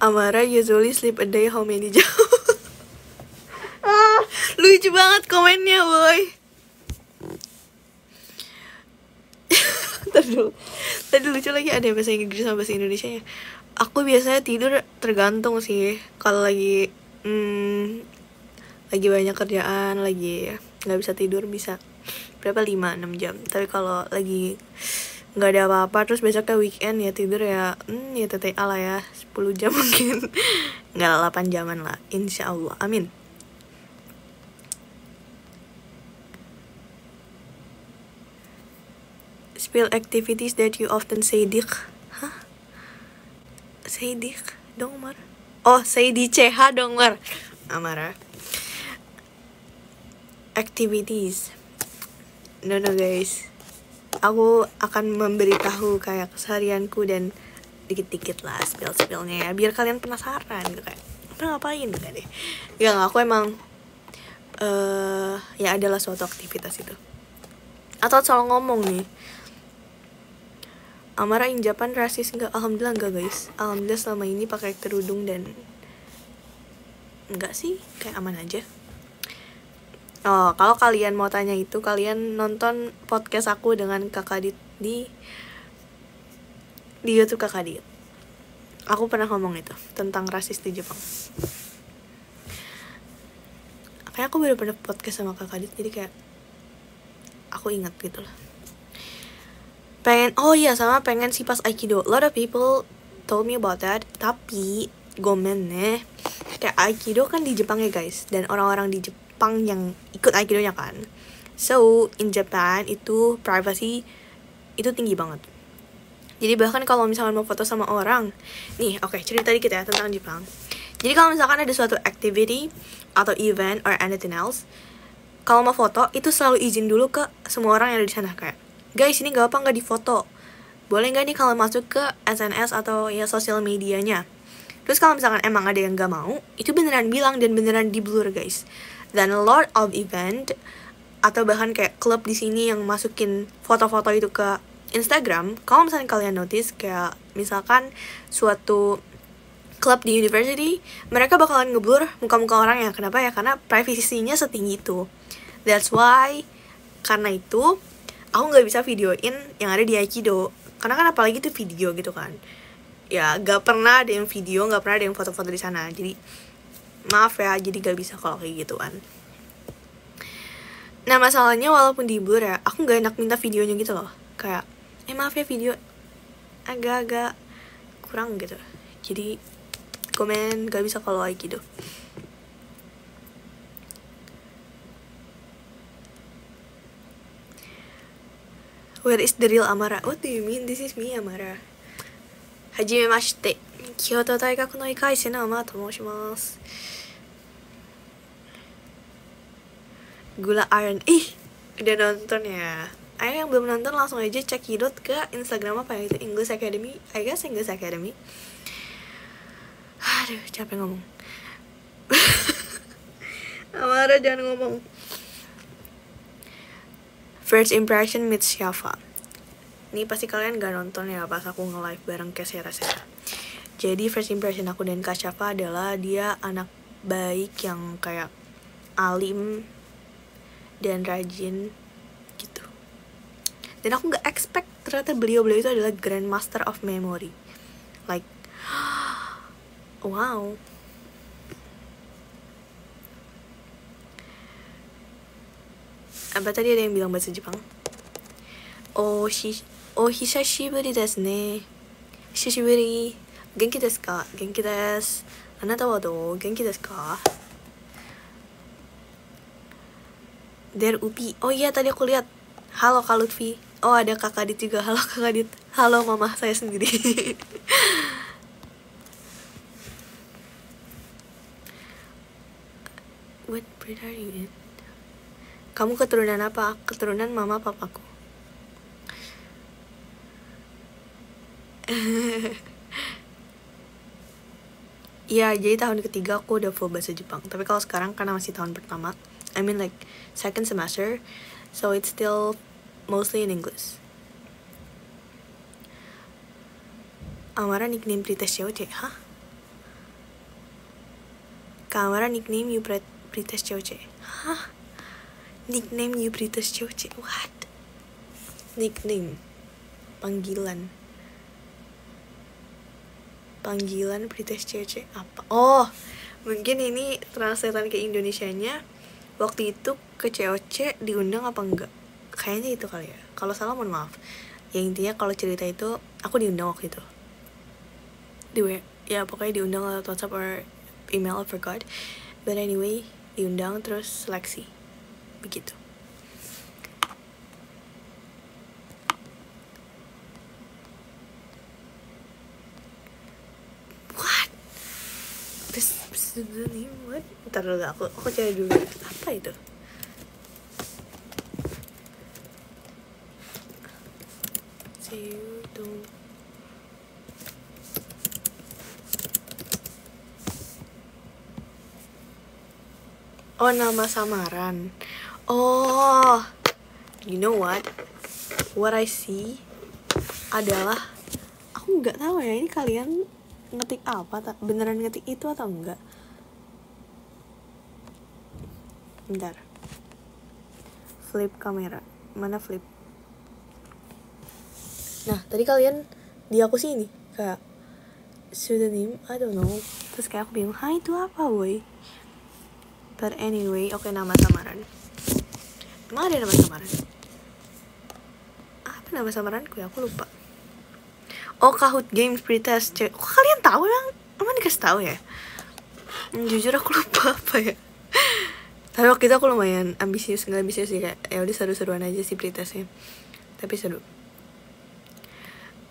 S1: Amara usually sleep a day how many jam? Lucu banget komennya, boy. Tadi lucu lagi, ada bahasa Inggris sama bahasa Indonesia nya. Aku biasanya tidur tergantung sih. Kalau lagi banyak kerjaan, lagi nggak bisa tidur, bisa berapa 5-6 jam. Tapi kalau lagi nggak ada apa-apa terus besoknya weekend ya tidur ya ya TTA lah ya 10 jam mungkin. Nggak 8 jaman lah, insya Allah, amin. Spill activities that you often say dik. Hah? Say dik dong Mar. Oh, say di CH dong Mar. Amara. Activities. No guys. Aku akan memberitahu kayak keseharianku dan dikit-dikit lah spill-spillnya ya, biar kalian penasaran gitu kayak apa ngapain enggak deh. Enggak, aku emang ya adalah suatu aktivitas itu. Atau selalu ngomong nih, Amara in Japan rasis enggak? Alhamdulillah enggak guys. Alhamdulillah selama ini pakai kerudung dan enggak sih, kayak aman aja. Oh, kalau kalian mau tanya itu, kalian nonton podcast aku dengan Kakak Dit di YouTube Kakak Dit. Aku pernah ngomong itu tentang rasis di Jepang. Kayak aku baru pernah podcast sama Kakak Dit, jadi kayak aku ingat gitu lah. Pengen sih pas Aikido. A lot of people told me about that, tapi gomen nih. Kayak Aikido kan di Jepang ya guys, dan orang-orang di Jepang yang ikut Aikido-nya kan. So, in Japan itu privacy itu tinggi banget. Jadi bahkan kalau misalkan mau foto sama orang, nih, oke, cerita dikit ya tentang Jepang. Jadi kalau misalkan ada suatu activity atau event or anything else, kalau mau foto itu selalu izin dulu ke semua orang yang ada di sana, kayak, guys, ini gak apa nggak difoto? Boleh nggak nih kalau masuk ke SNS atau ya sosial medianya? Terus kalau misalkan emang ada yang gak mau, itu beneran bilang dan beneran di blur guys. Dan a lot of event atau bahkan kayak klub di sini yang masukin foto-foto itu ke Instagram. Kalau misalnya kalian notice kayak misalkan suatu klub di university, mereka bakalan ngeblur muka-muka orangnya. Kenapa ya? Karena privasinya setinggi itu. That's why, karena itu aku nggak bisa videoin yang ada di Aikido. Karena kan apalagi itu video gitu kan. Ya gak pernah ada yang video, gak pernah ada yang foto-foto di sana. Jadi maaf ya, jadi gak bisa kalau kayak gituan. Nah masalahnya walaupun di blur ya, aku gak enak minta videonya gitu loh. Kayak, maaf ya video agak-agak kurang gitu. Jadi komen gak bisa kalau Aikido. Where is the real Amara? What do you mean? This is me, Amara. Hajimemashite. Kyoto Daigaku no Ikaisen no Amara to moshimasu. Gula Iron. Udah nonton ya. Ayo yang belum nonton langsung aja cekidot ke Instagram apa ya itu, English Academy. I guess English Academy. Aduh, capek ngomong. Amara jangan ngomong. First impression meets Syafa. Ini pasti kalian gak nonton ya pas aku nge-live bareng Kak Sera. Jadi first impression aku dan Kak Syafa adalah dia anak baik yang kayak alim dan rajin gitu. Dan aku gak expect ternyata beliau itu adalah Grandmaster of Memory. Like, wow. Apa tadi ada yang bilang bahasa Jepang? Hisashiburi desu ne. Hisashiburi. Genki desu ka? Genki desu. Anata wa do? Genki desu ka? Der Upi. Oh iya tadi aku lihat. Halo Kak Lutfi. Oh ada Kakak Dit juga. Halo Kakak Dit. Halo mama saya sendiri. What breed are you in? Kamu keturunan apa? Keturunan mama papaku. Ya, jadi tahun ketiga aku udah full bahasa Jepang. Tapi kalau sekarang karena masih tahun pertama, I mean like second semester, so it's still mostly in English. Amara nickname Prites Choche, hah? Kamara nickname you Prites Choche, hah? Nickname you Prites Choche, what? Nickname, panggilan Prites Choche apa? Oh, mungkin ini translatean ke Indonesianya. Waktu itu ke COC diundang apa enggak? Kayaknya itu kali ya. Kalau salah mohon maaf. Ya intinya kalau cerita itu aku diundang waktu itu. Ya pokoknya diundang lewat WhatsApp or email, I forgot. But anyway, diundang terus seleksi. Begitu. What? What? Ntar dulu aku cari dulu. Apa itu? Oh, nama samaran. Oh, you know what? What I see adalah aku nggak tahu ya ini kalian ngetik apa? Beneran ngetik itu atau enggak? Bentar. Flip kamera. Mana flip? Nah, tadi kalian di aku sini kayak pseudonym, I don't know. Terus kayak aku bingung, "Hai, itu apa, boy?" But anyway, oke, nama samaran. Emang ada nama samaran? Apa nama samaranku ya? Aku lupa. Oh, Kahoot Games Pretest. Kok kalian tahu emang dikasih tahu ya? Jujur aku lupa apa ya. Tapi waktu itu aku lumayan ambisius, nggak ambisius sih, kayak ya udah seru-seruan aja sih pretestnya. Tapi seru.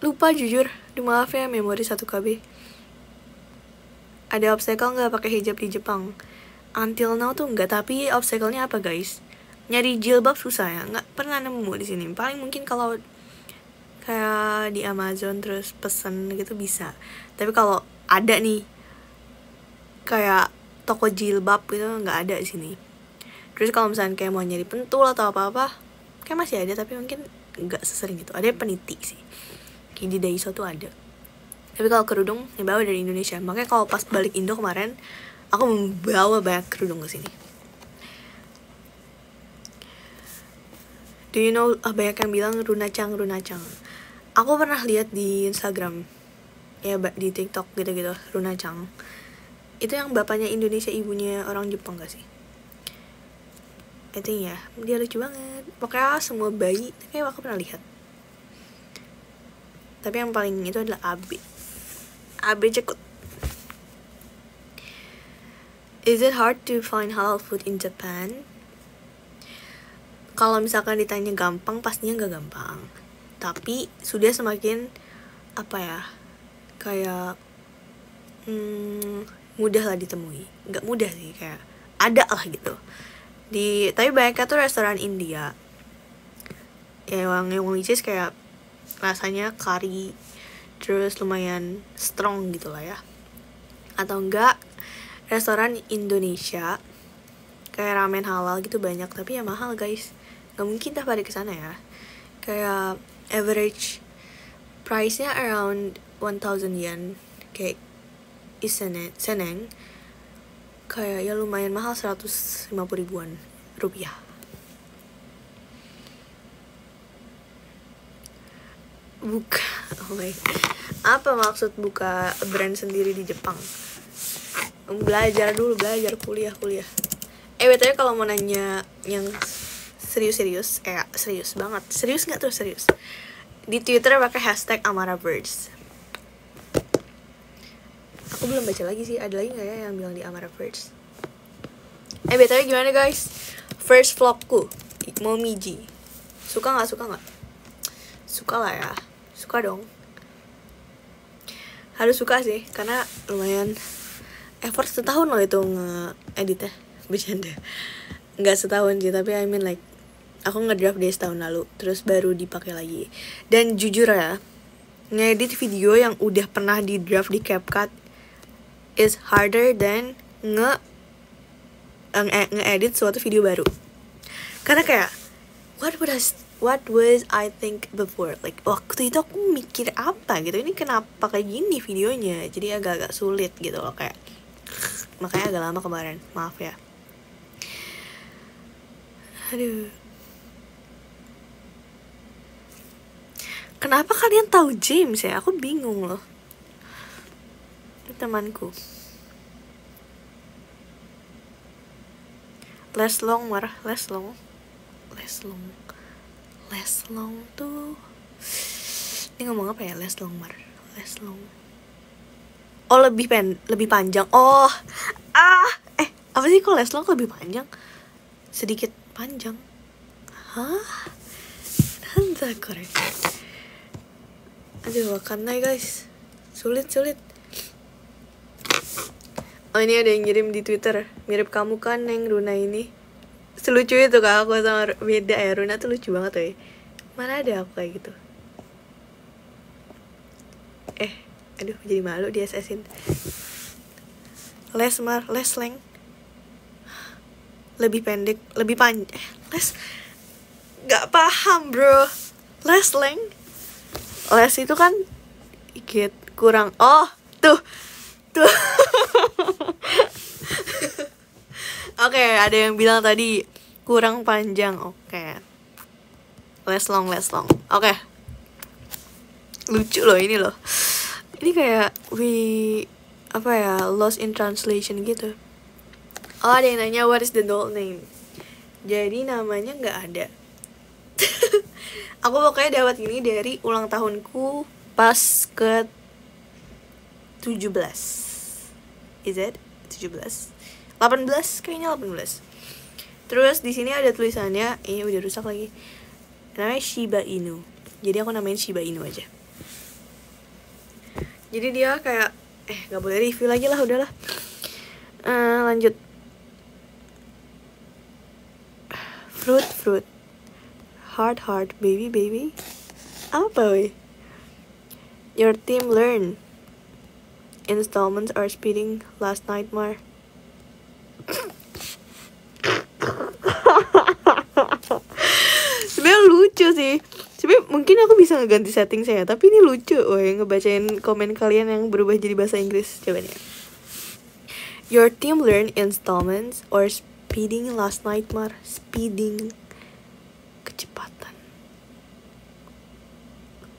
S1: Lupa jujur, maaf ya, memori 1 KB. Ada obstacle nggak pakai hijab di Jepang? Until now tuh nggak, tapi obstacle-nya apa guys? Nyari jilbab susah ya, nggak pernah nemu di sini. Paling mungkin kalau kayak di Amazon terus pesen gitu bisa. Tapi kalau ada nih kayak toko jilbab gitu nggak ada di sini. Terus kalau misalnya kayak mau nyari pentul atau apa-apa, kayak masih ada tapi mungkin nggak sesering gitu. Ada peniti sih. Kayak di Daiso tuh ada. Tapi kalau kerudung yang bawa dari Indonesia. Makanya kalau pas balik Indo kemarin, aku membawa banyak kerudung ke sini. Do you know, banyak yang bilang runacang. Aku pernah lihat di Instagram, ya di TikTok gitu-gitu, runacang. Itu yang bapaknya Indonesia, ibunya orang Jepang gak sih? I think ya, dia lucu banget. Pokoknya semua bayi, kayak aku pernah lihat. Tapi yang paling itu adalah Abe Cekut. Is it hard to find halal food in Japan? Kalau misalkan ditanya gampang, pastinya gak gampang. Tapi sudah semakin apa ya, kayak mudah lah ditemui. Gak mudah sih, kayak ada lah gitu. Tapi banyaknya tuh restoran India. Ya yang which is kayak rasanya kari, terus lumayan strong gitu lah ya. Atau enggak restoran Indonesia kayak ramen halal gitu banyak, tapi ya mahal guys, nggak mungkin dah pada kesana ya. Kayak average price-nya around 1000 yen, kayak seneng, kayak ya lumayan mahal, 150 ribuan rupiah. Buka, oh my, apa maksud buka brand sendiri di Jepang? Belajar dulu, kuliah. BTW kalau mau nanya yang serius, serius banget, serius nggak tuh serius? Di Twitter pakai hashtag #AmaraBirds. Aku belum baca lagi sih, ada lagi nggak ya yang bilang di #AmaraBirds? BTW gimana guys? First vlogku, Momiji. Suka nggak? Suka lah ya, suka dong. Harus suka sih, karena lumayan effort setahun loh itu nge-editnya. Bercanda, nggak setahun sih, tapi I mean like aku ngedraft dia setahun lalu, terus baru dipakai lagi. Dan jujur ya, ngedit video yang udah pernah di draft di CapCut is harder than nge-edit suatu video baru. Karena kayak what was I think before, like waktu itu aku mikir apa gitu, ini kenapa kayak gini videonya, jadi agak-agak sulit gitu loh, kayak makanya agak lama kemarin, maaf ya. Aduh, kenapa kalian tahu James ya? Aku bingung loh. Ini temanku. Leslong tuh. Ini ngomong apa ya? Leslong. Oh, lebih panjang. Oh. Apa sih kok Leslong lebih panjang? Sedikit panjang. Hah? Nanti korek. Aduh, wakanai guys. Sulit. Oh, ini ada yang ngirim di Twitter. Mirip kamu kan, Neng Runa ini. Selucu itu kak aku sama beda ya. Runa tuh lucu banget tuh. Mana ada aku kayak gitu. Aduh, jadi malu dia assassin. Lesleng. Lebih pendek, lebih panjang. Gak paham bro. Lesleng. Les itu kan dikit kurang. Oh, tuh. Oke, ada yang bilang tadi kurang panjang. Oke. Leslong. Oke. Lucu loh ini loh. Ini kayak lost in translation gitu. Oh, ada yang nanya what is the doll name. Jadi namanya nggak ada. Aku pokoknya dapat ini dari ulang tahunku pas ke 17. Is it 17? 18 kayaknya 18. Terus di sini ada tulisannya, udah rusak lagi. Namanya Shiba Inu. Jadi aku namain Shiba Inu aja. Jadi dia kayak nggak boleh review lagi lah, udahlah. Lanjut. Fruit. Heart, baby. Apa weh? Your team learn. Installments are speeding last nightmare. Sebenarnya lucu sih. Sebenarnya mungkin aku bisa ngeganti setting saya, tapi ini lucu, ngebacain komen kalian yang berubah jadi bahasa Inggris. Coba nih. Your team learn installments or speeding last nightmare. Speeding, kecepatan,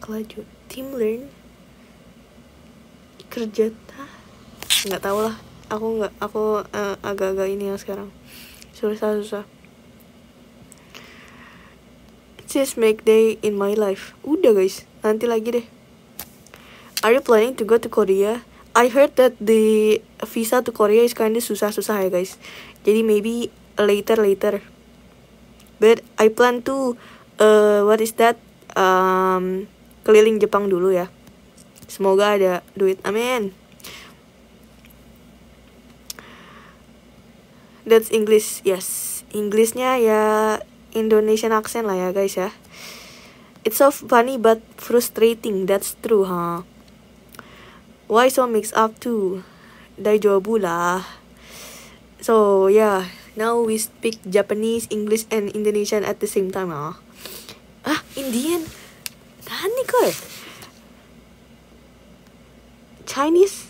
S1: kelaju. Team learn, kerja. Nggak tahu lah. Aku agak-agak ini ya sekarang. Susah. Just make day in my life. Udah guys, nanti lagi deh. Are you planning to go to Korea? I heard that the visa to Korea is kinda susah ya guys. Jadi maybe later. But I plan to keliling Jepang dulu ya. Semoga ada duit. Amin. That's English. Yes. Englishnya ya Indonesian accent lah ya guys ya. It's so funny but frustrating. That's true, huh? Why so mixed up too? Daijoubu lah. So yeah, now we speak Japanese, English, and Indonesian at the same time. Indian. Nani kok? Chinese.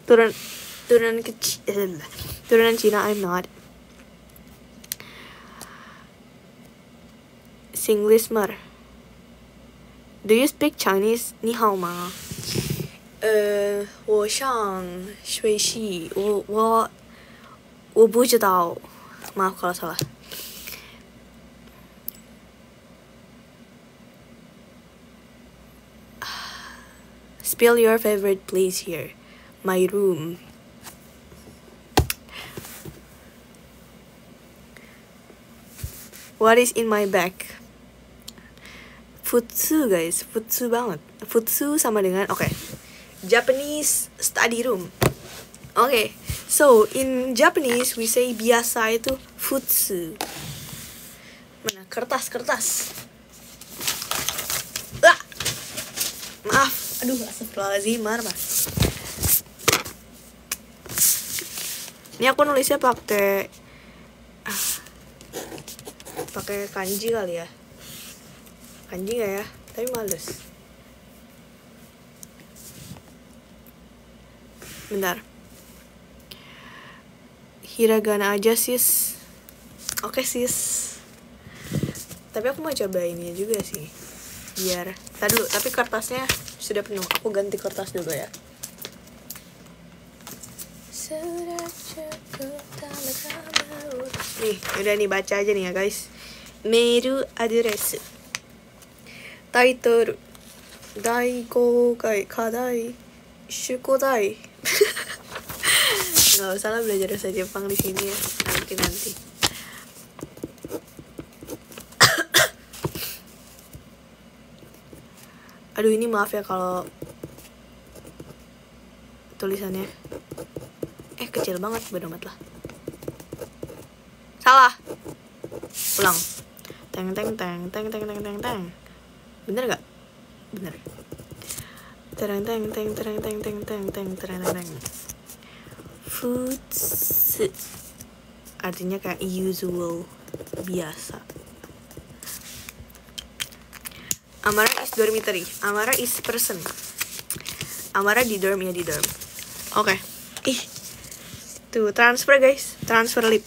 S1: Turunan Cina. I'm not. Singlish mar. Do you speak Chinese? 你好吗？我上学习，我不知道。Maaf kalau salah. Spill your favorite place here. My room. What is in my bag? Futsu guys, futsu banget. Futsu sama dengan Japanese study room. So in Japanese we say biasa itu futsu. Mana kertas. Maaf, aduh astagfirullahaladzim, marah. Ini aku nulisnya pakai kanji kali ya. Kanji gak ya? Tapi males. Bentar. Hiragana aja sis. Oke sis. Tapi aku mau coba ini juga sih. Biar. Tadi dulu, tapi kertasnya sudah penuh. Aku ganti kertas dulu ya. Nih, udah nih baca aja nih ya guys. Mail address. Title. Daigokai kadai. Shukodai. Nggak usah lah belajar bahasa Jepang di sini ya. Nanti. Aduh ini maaf ya kalau tulisannya kecil banget, bodo amat lah. Salah. Ulang. Teng. Bener gak? Bener. Teng. Futsu. Artinya kayak usual, biasa. Amara is dormitory. Amara is person. Amara di dorm ya, di dorm. Oke. Tuh transfer guys, transfer lip.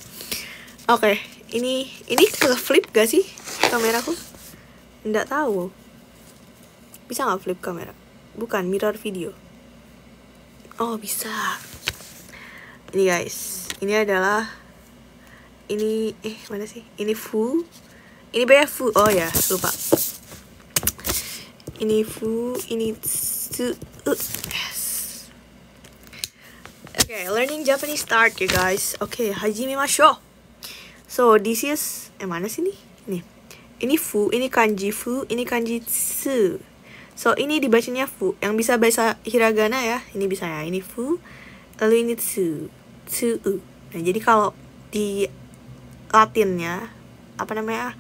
S1: Oke, ini ke flip gak sih kameraku? Nggak tahu. Bisa nggak flip kamera? Bukan, mirror video. Oh bisa. Ini guys, ini adalah mana sih? Ini fu. Ini banyak fu. Oh ya, lupa. Ini fu, ini tsu. Yes. Okay, learning Japanese start you guys. Okay, hajimemashou. So this is mana sih nih? Nih. Ini fu, ini kanji fu, ini kanji tsu. So ini dibacanya fu. Yang bisa bahasa hiragana ya, ini bisa ya. Ini fu, lalu ini tsu. Nah, jadi kalau di Latinnya apa namanya?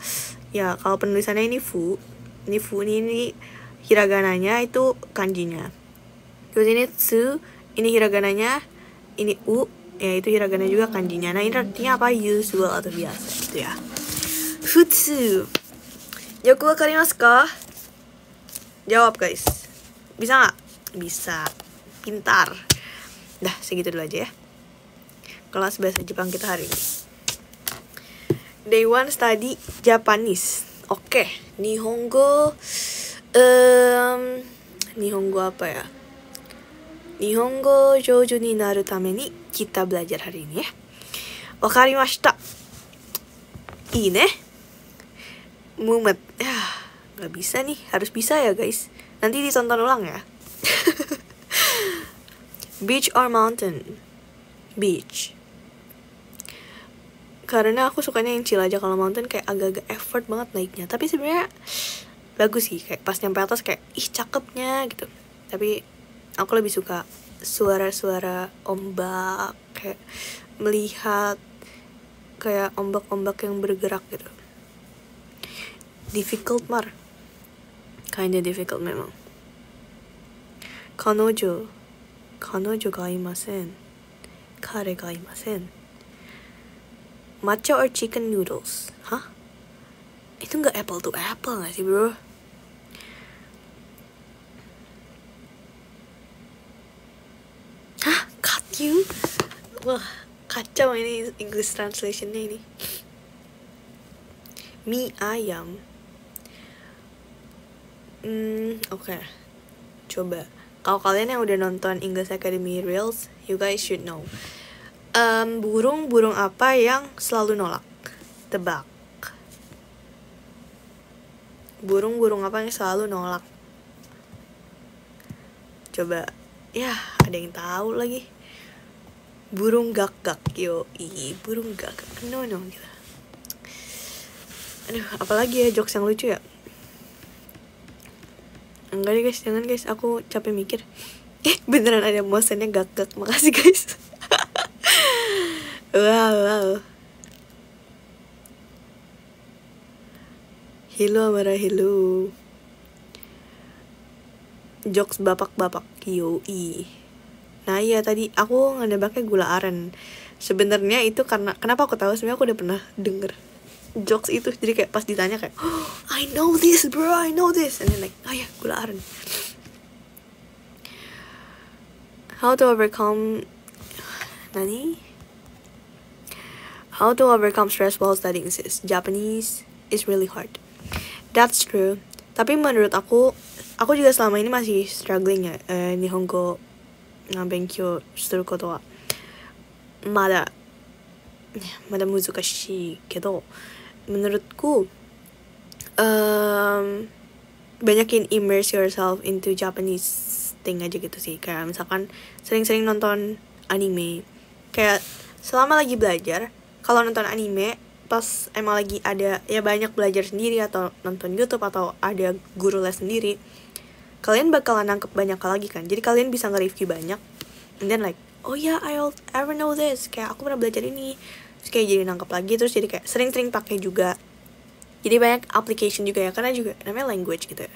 S1: Ya, kalau penulisannya ini fu, ini hiragananya itu kanjinya. Terus ini tsu, ini hiragananya, ini u, ya itu hiragana juga kanjinya. Nah, ini artinya apa? Usual atau biasa gitu ya. Futsu. Yoku wakarimasu ka? Jawab guys. Bisa nggak? Bisa. Pintar. Dah, segitu dulu aja ya. Kelas bahasa Jepang kita hari ini. Day 1 study Japanese. Oke, Nihongo. Nihongo apa ya? Nihongo jouju ni naru tame ni kita belajar hari ini ya. Wakarimashita. Ine. Mumet. Gak bisa nih, harus bisa ya guys. Nanti ditonton ulang ya. Beach or mountain? Beach. Karena aku sukanya yang chill aja. Kalau mountain kayak agak-agak effort banget naiknya. Tapi sebenarnya bagus sih, kayak pas nyampe atas kayak cakepnya gitu. Tapi aku lebih suka suara-suara ombak, kayak melihat kayak ombak-ombak yang bergerak gitu. Difficult mar. Kinda difficult memang. Kanojo ga imasen. Kare ga imasen. Matcha or chicken noodles? Hah? Itu nggak apple to apple nggak sih bro? Hah? Cut you? Wah, kacau ini English translationnya ini. Mie ayam. Oke. Coba. Kalau kalian yang udah nonton English Academy Reels, you guys should know. Burung apa yang selalu nolak? Tebak. Burung apa yang selalu nolak? Coba. Ya, ada yang tahu lagi. Burung gagak, burung gagak. No, gitu. Aduh, apalagi ya jokes yang lucu ya? Enggak deh guys, jangan guys, aku capek mikir. Beneran ada motionnya gagak, makasih guys. Wow. Hello Amara, hello. Jokes bapak-bapak, yoi. Nah iya tadi aku ngedebaknya gula aren. Sebenarnya itu karena kenapa aku tahu, sebenarnya aku udah pernah denger jokes itu. Jadi kayak pas ditanya kayak, oh, I know this bro, I know this. And then like, oh ya gula aren. How to overcome How to overcome stress while studying sis? Japanese is really hard. That's true. Tapi menurut aku juga selama ini masih struggling ya. Nihongo na benkyou suru koto wa mada muzukashii kedo, menurutku banyakin immerse yourself into Japanese thing aja gitu sih. Kayak misalkan sering-sering nonton anime. Kayak selama lagi belajar, kalau nonton anime pas emang lagi ada ya banyak belajar sendiri atau nonton YouTube atau ada guru les sendiri, kalian bakalan nangkep banyak hal lagi kan. Jadi kalian bisa nge-review banyak, and then like, oh yeah, I ever know this, kayak aku pernah belajar ini, terus kayak jadi nangkep lagi, terus jadi kayak sering-sering pakai juga. Jadi banyak application juga ya, karena juga namanya language gitu ya.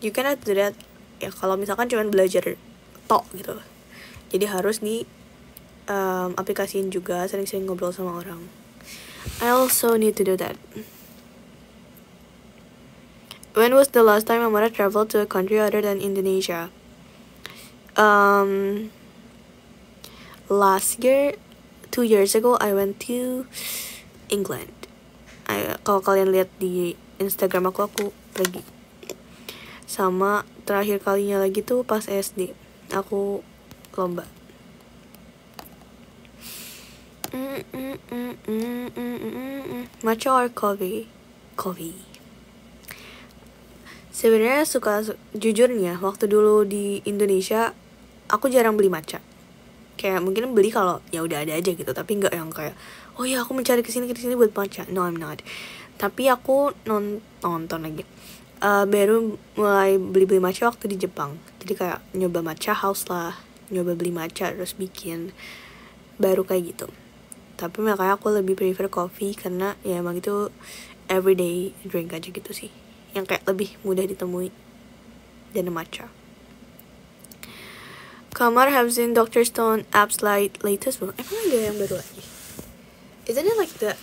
S1: You cannot do that ya kalau misalkan cuma belajar tok gitu. Jadi harus di aplikasiin juga, sering-sering ngobrol sama orang. I also need to do that. When was the last time Amara traveled to a country other than Indonesia? Last year, 2 years ago, I went to England. Kalau kalian lihat di Instagram aku pergi. Sama terakhir kalinya lagi tuh pas SD, aku lomba. Matcha or coffee? Sebenarnya jujurnya waktu dulu di Indonesia aku jarang beli matcha. Kayak mungkin beli kalau ya udah ada aja gitu, tapi nggak yang kayak oh ya aku mencari kesini buat matcha. No, I'm not. Tapi aku nonton lagi. Baru mulai beli matcha waktu di Jepang. Jadi kayak nyoba matcha house lah, nyoba beli matcha terus bikin, baru kayak gitu. Tapi makanya aku lebih prefer coffee karena ya emang itu everyday drink aja gitu sih, yang kayak lebih mudah ditemui dan matcha. Kamar have seen Dr. Stone apps latest belum? Emang ada yang baru lagi? Isn't it like the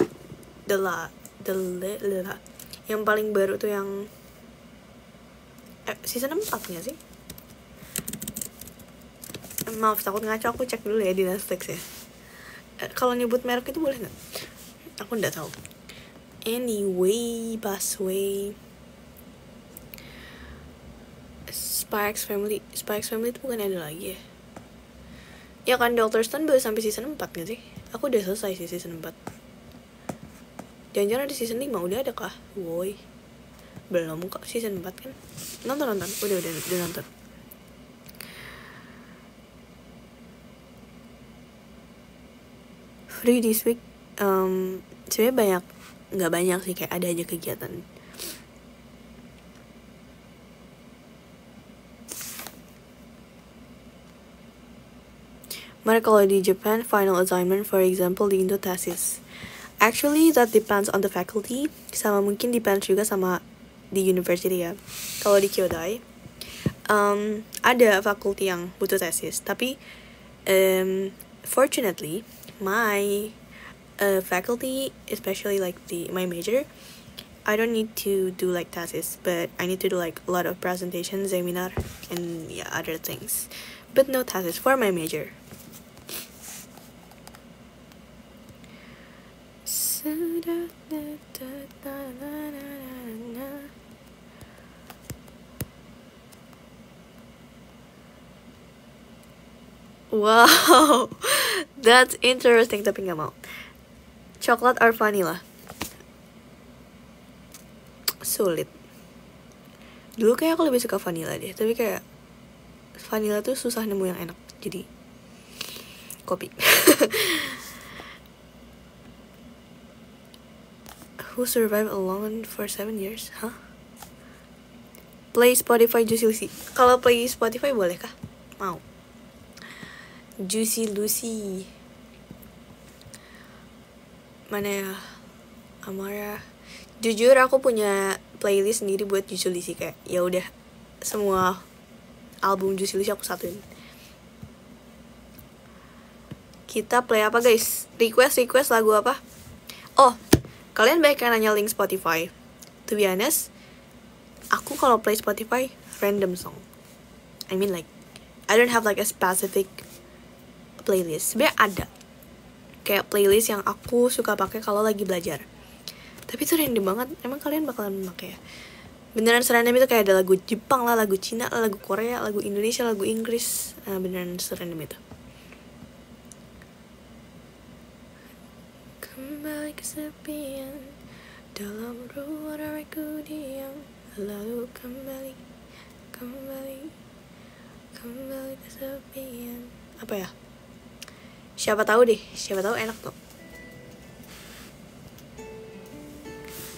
S1: yang paling baru tuh yang season 4 gak sih? Maaf takut ngaco, aku cek dulu ya di Netflix ya. Kalau nyebut merek itu boleh nggak? Aku nggak tahu. Anyway, Busway, Spy X Family itu bukan ada lagi ya? Ya kan Dr. Stone baru sampai season 4 nggak sih? Aku udah selesai sih season 4. Jangan-jangan ada season 5 udah ada kah? Woi, belum kok season 4 kan? Nonton. Udah nonton. Free this week, sebenarnya nggak banyak sih, kayak ada aja kegiatan. Mari kalau di Japan, final assignment for example di Indo thesis. Actually that depends on the faculty, sama mungkin depends juga sama di university ya. Kalau di Kyodai, ada fakulti yang butuh tesis, tapi fortunately my faculty, especially like my major, I don't need to do like thesis, but I need to do like a lot of presentations, seminar, and yeah, other things. But no thesis for my major. Wow, that's interesting tapi nggak mau. Coklat or vanilla? Sulit. Dulu kayak aku lebih suka vanilla deh, tapi kayak vanilla tuh susah nemu yang enak, jadi kopi. Who survived alone for 7 years? Huh? Play Spotify Juicy Lucy. Kalau play Spotify boleh kah? Mau. Juicy Lucy. Mana ya? Amara. Jujur aku punya playlist sendiri buat Juicy Lucy, kayak ya udah semua album Juicy Lucy aku satuin. Kita play apa guys? Request lagu apa? Oh, kalian banyak yang nanya link Spotify. To be honest, aku kalau play Spotify random song. I mean like I don't have like a specific playlist. Sebenarnya ada kayak playlist yang aku suka pakai kalau lagi belajar. Tapi itu random banget. Emang kalian bakalan pakai ya? Beneran serandom itu, kayak ada lagu Jepang lah, lagu Cina lah, lagu Korea, lagu Indonesia, lagu Inggris. Beneran serandom itu. Kembali kesepian dalam ruang hariku diam, lalu kembali kesepian. Apa ya? Siapa tahu enak tuh.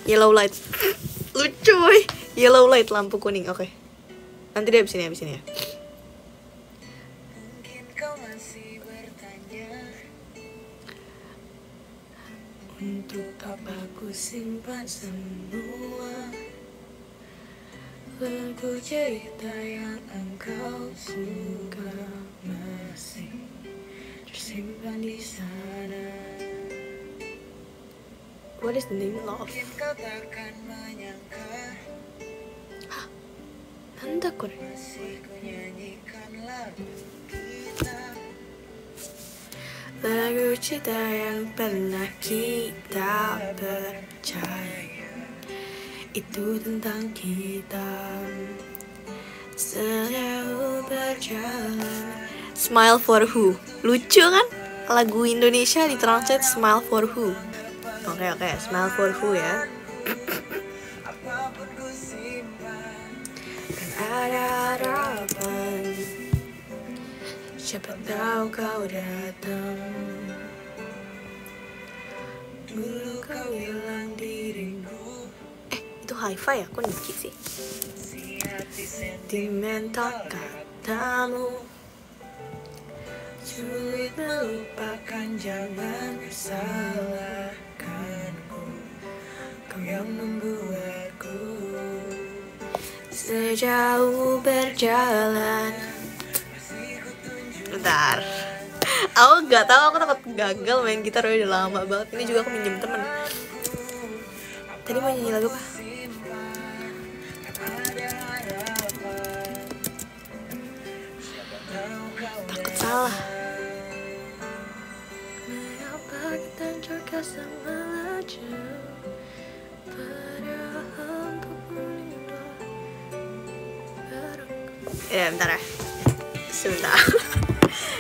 S1: Yellow light. Lucu woy. Yellow light, lampu kuning. Oke. Nanti deh abis ini ya. Mungkin kau masih bertanya, untuk apa ku simpan semua lagu cerita yang engkau suka masih tersimpan di sana. What is the name of? Mungkin kau takkan menyangka. Hah? Nanda kore? Masih ku nyanyikan lagu kita, lagu cinta yang pernah kita percaya. Itu tentang kita sejauh berjalan. Smile for who? Lucu kan? Lagu Indonesia ditranslate Smile for who? Oke, Smile for who ya. Kan ada harapan, siapa tahu kau datang. Dulu kau bilang dirimu. Itu hi-fi ya? Kok Niki sih? Sentimental katamu, sulit melupakan, jangan salahkanku. Kau yang membuatku sejauh berjalan. Bentar, aku gak tahu, aku takut gagal main gitar udah lama banget. Ini juga aku minjem temen. Tadi mau nyanyi lagu apa? Takut salah. Mengapa kita juga sama aja, padahal pernah bareng. Ya bentar ya, sebentar.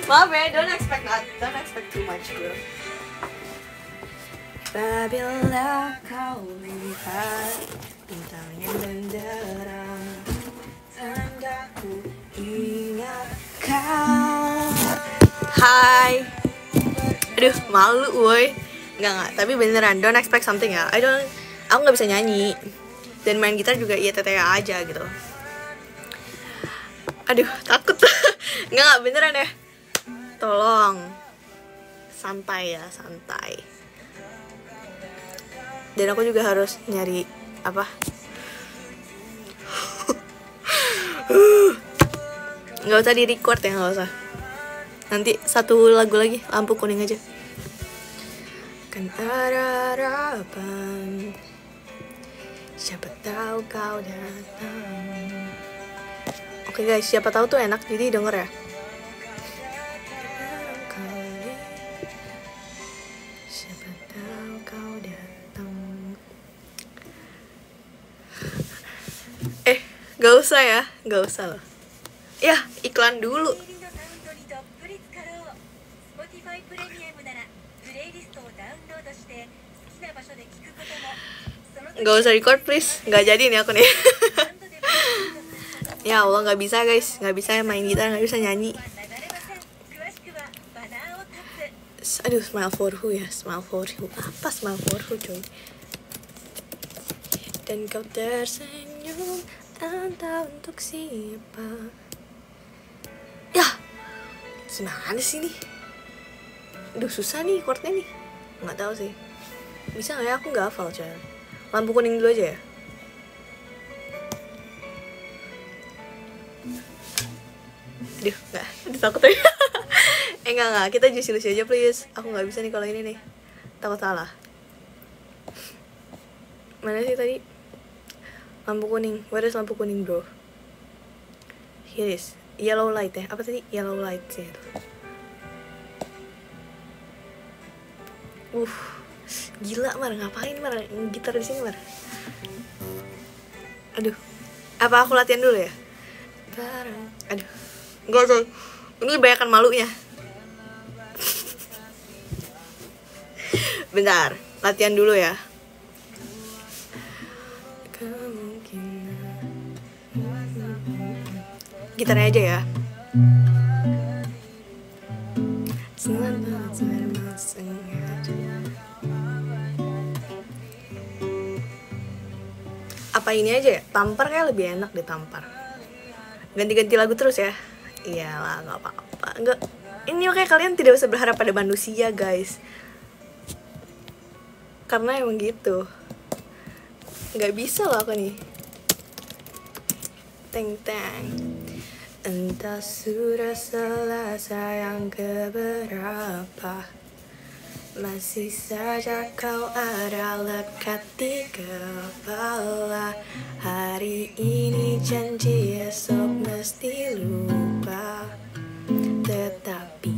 S1: Maaf ya, don't expect too much bro. Apabila kau lihat bintang yang menderang, tandaku ingat kau. Hai. Aduh, malu woy. Enggak, tapi beneran, don't expect something ya. Aku gak bisa nyanyi. Dan main gitar juga iya tetea aja gitu. Aduh, takut. Enggak, beneran ya. Tolong. Santai ya, santai. Dan aku juga harus nyari apa? Nggak usah di record ya, nggak usah. Nanti satu lagu lagi, lampu kuning aja. kan ada harapan. Siapa tahu kau datang. Oke guys, siapa tahu tuh enak, jadi denger ya. Siapa tahu kau datang. Gak usah ya, gak usah loh. Ya, iklan dulu. Gak usah record please, gak jadi nih aku nih. Ya Allah, gak bisa guys, gak bisa main gitar, gak bisa nyanyi. Aduh, smile for who ya, smile for who. Apa smile for who coy? Dan kau tersenyum, entah untuk siapa. Ya, gimana sih nih? Aduh, susah nih chordnya nih. Nggak tahu sih. Bisa nggak ya? Aku nggak hafal coy. Lampu kuning dulu aja ya. Aduh, nggak. Aduh, takut aja. Enggak. Kita lucu-lucu aja please. Aku nggak bisa nih kalau ini nih. Takut salah. Mana sih tadi? Lampu kuning. Where is lampu kuning bro? Here is. Yellow light ya. Apa tadi? Yellow light sih. Gila Mar, ngapain Mar gitar di sini Mar? Aduh. Apa aku latihan dulu ya? Aduh. Enggak coy. Ini banyakan malunya. Bentar, latihan dulu ya. Gitarnya aja ya. Apa ini aja ya? Tampar kayak lebih enak deh tampar. Ganti-ganti lagu terus ya. Iyalah, nggak apa-apa. Nggak. Ini oke, kalian tidak usah berharap pada manusia guys. Karena emang gitu. Nggak bisa loh aku nih. Teng. Entah sudah selesai yang keberapa, masih saja kau ada lekat di kepala. Hari ini janji esok mesti lupa, tetapi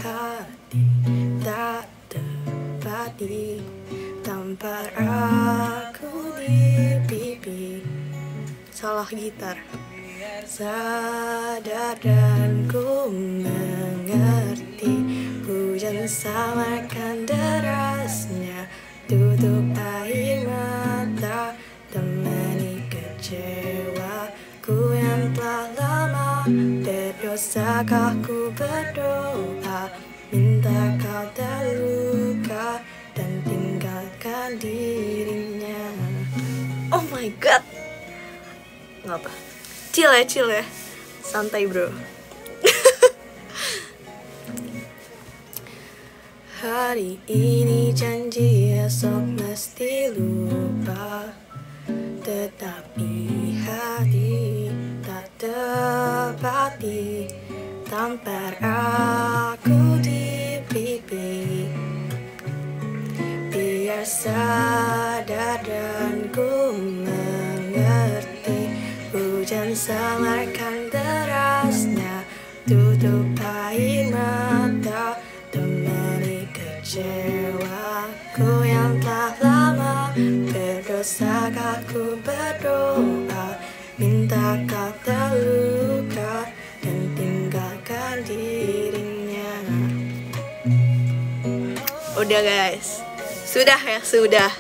S1: hati tak tepati tampar aku di pipi. Salah gitar. Sadar dan ku mengerti, hujan samarkan derasnya, tutup air mata, temani kecewaku yang telah lama berdosakah ku berdoa, minta kau terluka dan tinggalkan dirinya. Oh my god. Ngapa? Chill ya, santai bro. Hari ini janji esok mesti lupa, tetapi hati tak tepati tampar aku di pipi. Biar sadar dan ku mengerti, hujan samarkan derasnya, tutup air mata, temani kecewaku yang telah lama berdosakah ku berdoa, minta kau terluka dan tinggalkan dirinya. Udah guys, sudah.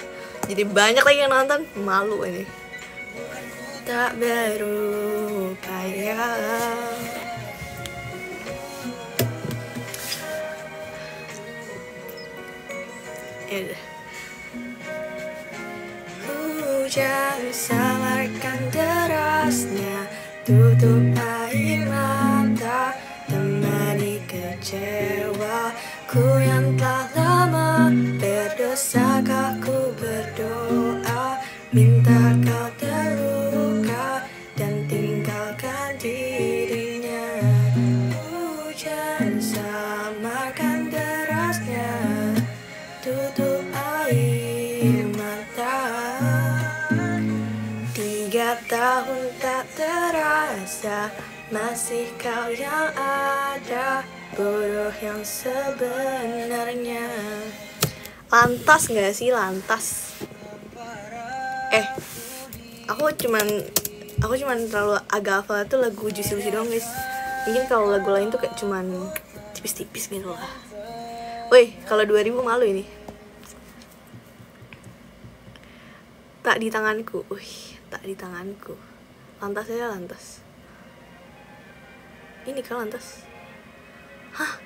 S1: Jadi banyak lagi yang nonton, malu ini. Tak berupaya. Ya udah. Hujan samarkan derasnya, tutup air mata, temani kecewaku yang telah lama berdosakah ku berdoa, minta kau terluka dan tinggalkan dirinya. Hujan samarkan derasnya, tutup di mata. 3 tahun tak terasa, masih kau yang ada, bodoh yang sebenarnya. Lantas gak sih, lantas? Aku cuman terlalu agak hafal tuh lagu Juicy Lucy doang guys. Mungkin kalau lagu lain tuh kayak cuman tipis-tipis gitu lah. Woi, kalau 2000 malu ini. Tak di tanganku. Tak di tanganku. Lantas aja lantas. Ini kan lantas. Hah?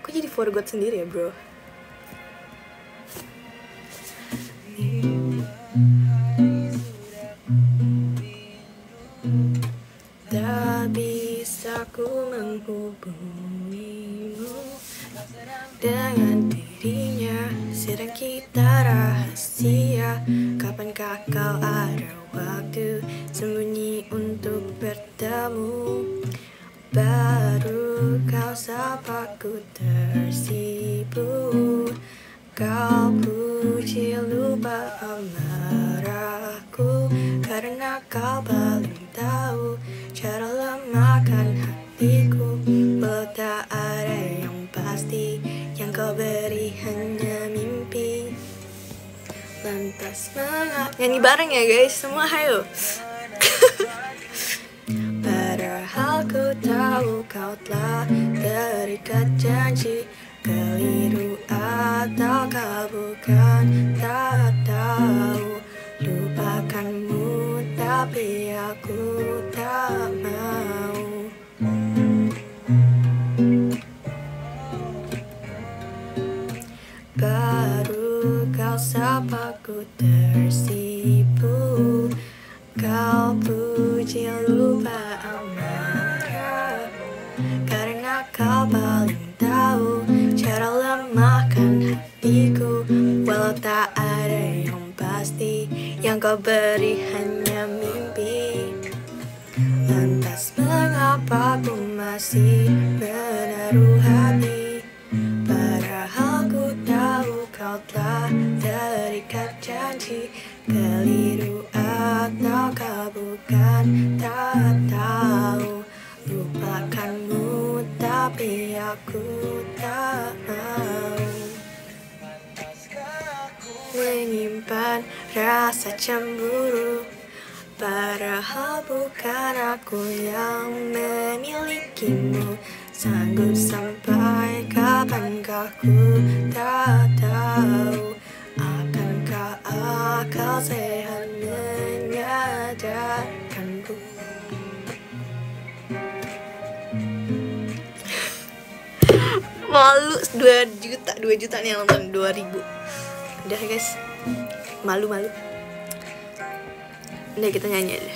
S1: Kok jadi forgot sendiri ya, bro? Tak bisa ku menghubungimu dengan dirinya, sedang kita rahasia. Kapankah kau ada waktu sembunyi untuk bertemu? Baru kau sapa ku tersipu. Kau puji lupa amarahku, karena kau paling tahu cara lemahkan hatiku. Walau tak ada yang pasti, yang kau beri hanya mimpi. Lantas nyanyi bareng ya guys, semua hayo. Padahal ku tahu kau telah terikat janji. Keliru atau kau bukan, tak tahu. Lupakanmu tapi aku tak mau. Baru kau sapa ku tersipu. Kau puji lupa amarah, karena kau paling tahu cara lemahkan hatiku. Walau tak ada yang pasti, yang kau beri hanya mimpi. Lantas mengapa ku masih menaruh hati? Padahal ku tahu kau telah terikat janji. Keliru atau kau bukan, tak tahu. Lupakanmu tapi aku tak mau. Menyimpan rasa cemburu, padahal bukan aku yang memilikimu. Sanggup sampai kapankah ku tak tahu. Akankah akal sehat menyadarkanku? Malu 2 juta nih yang nonton, 2000. Udah guys, malu. Udah kita nyanyi aja.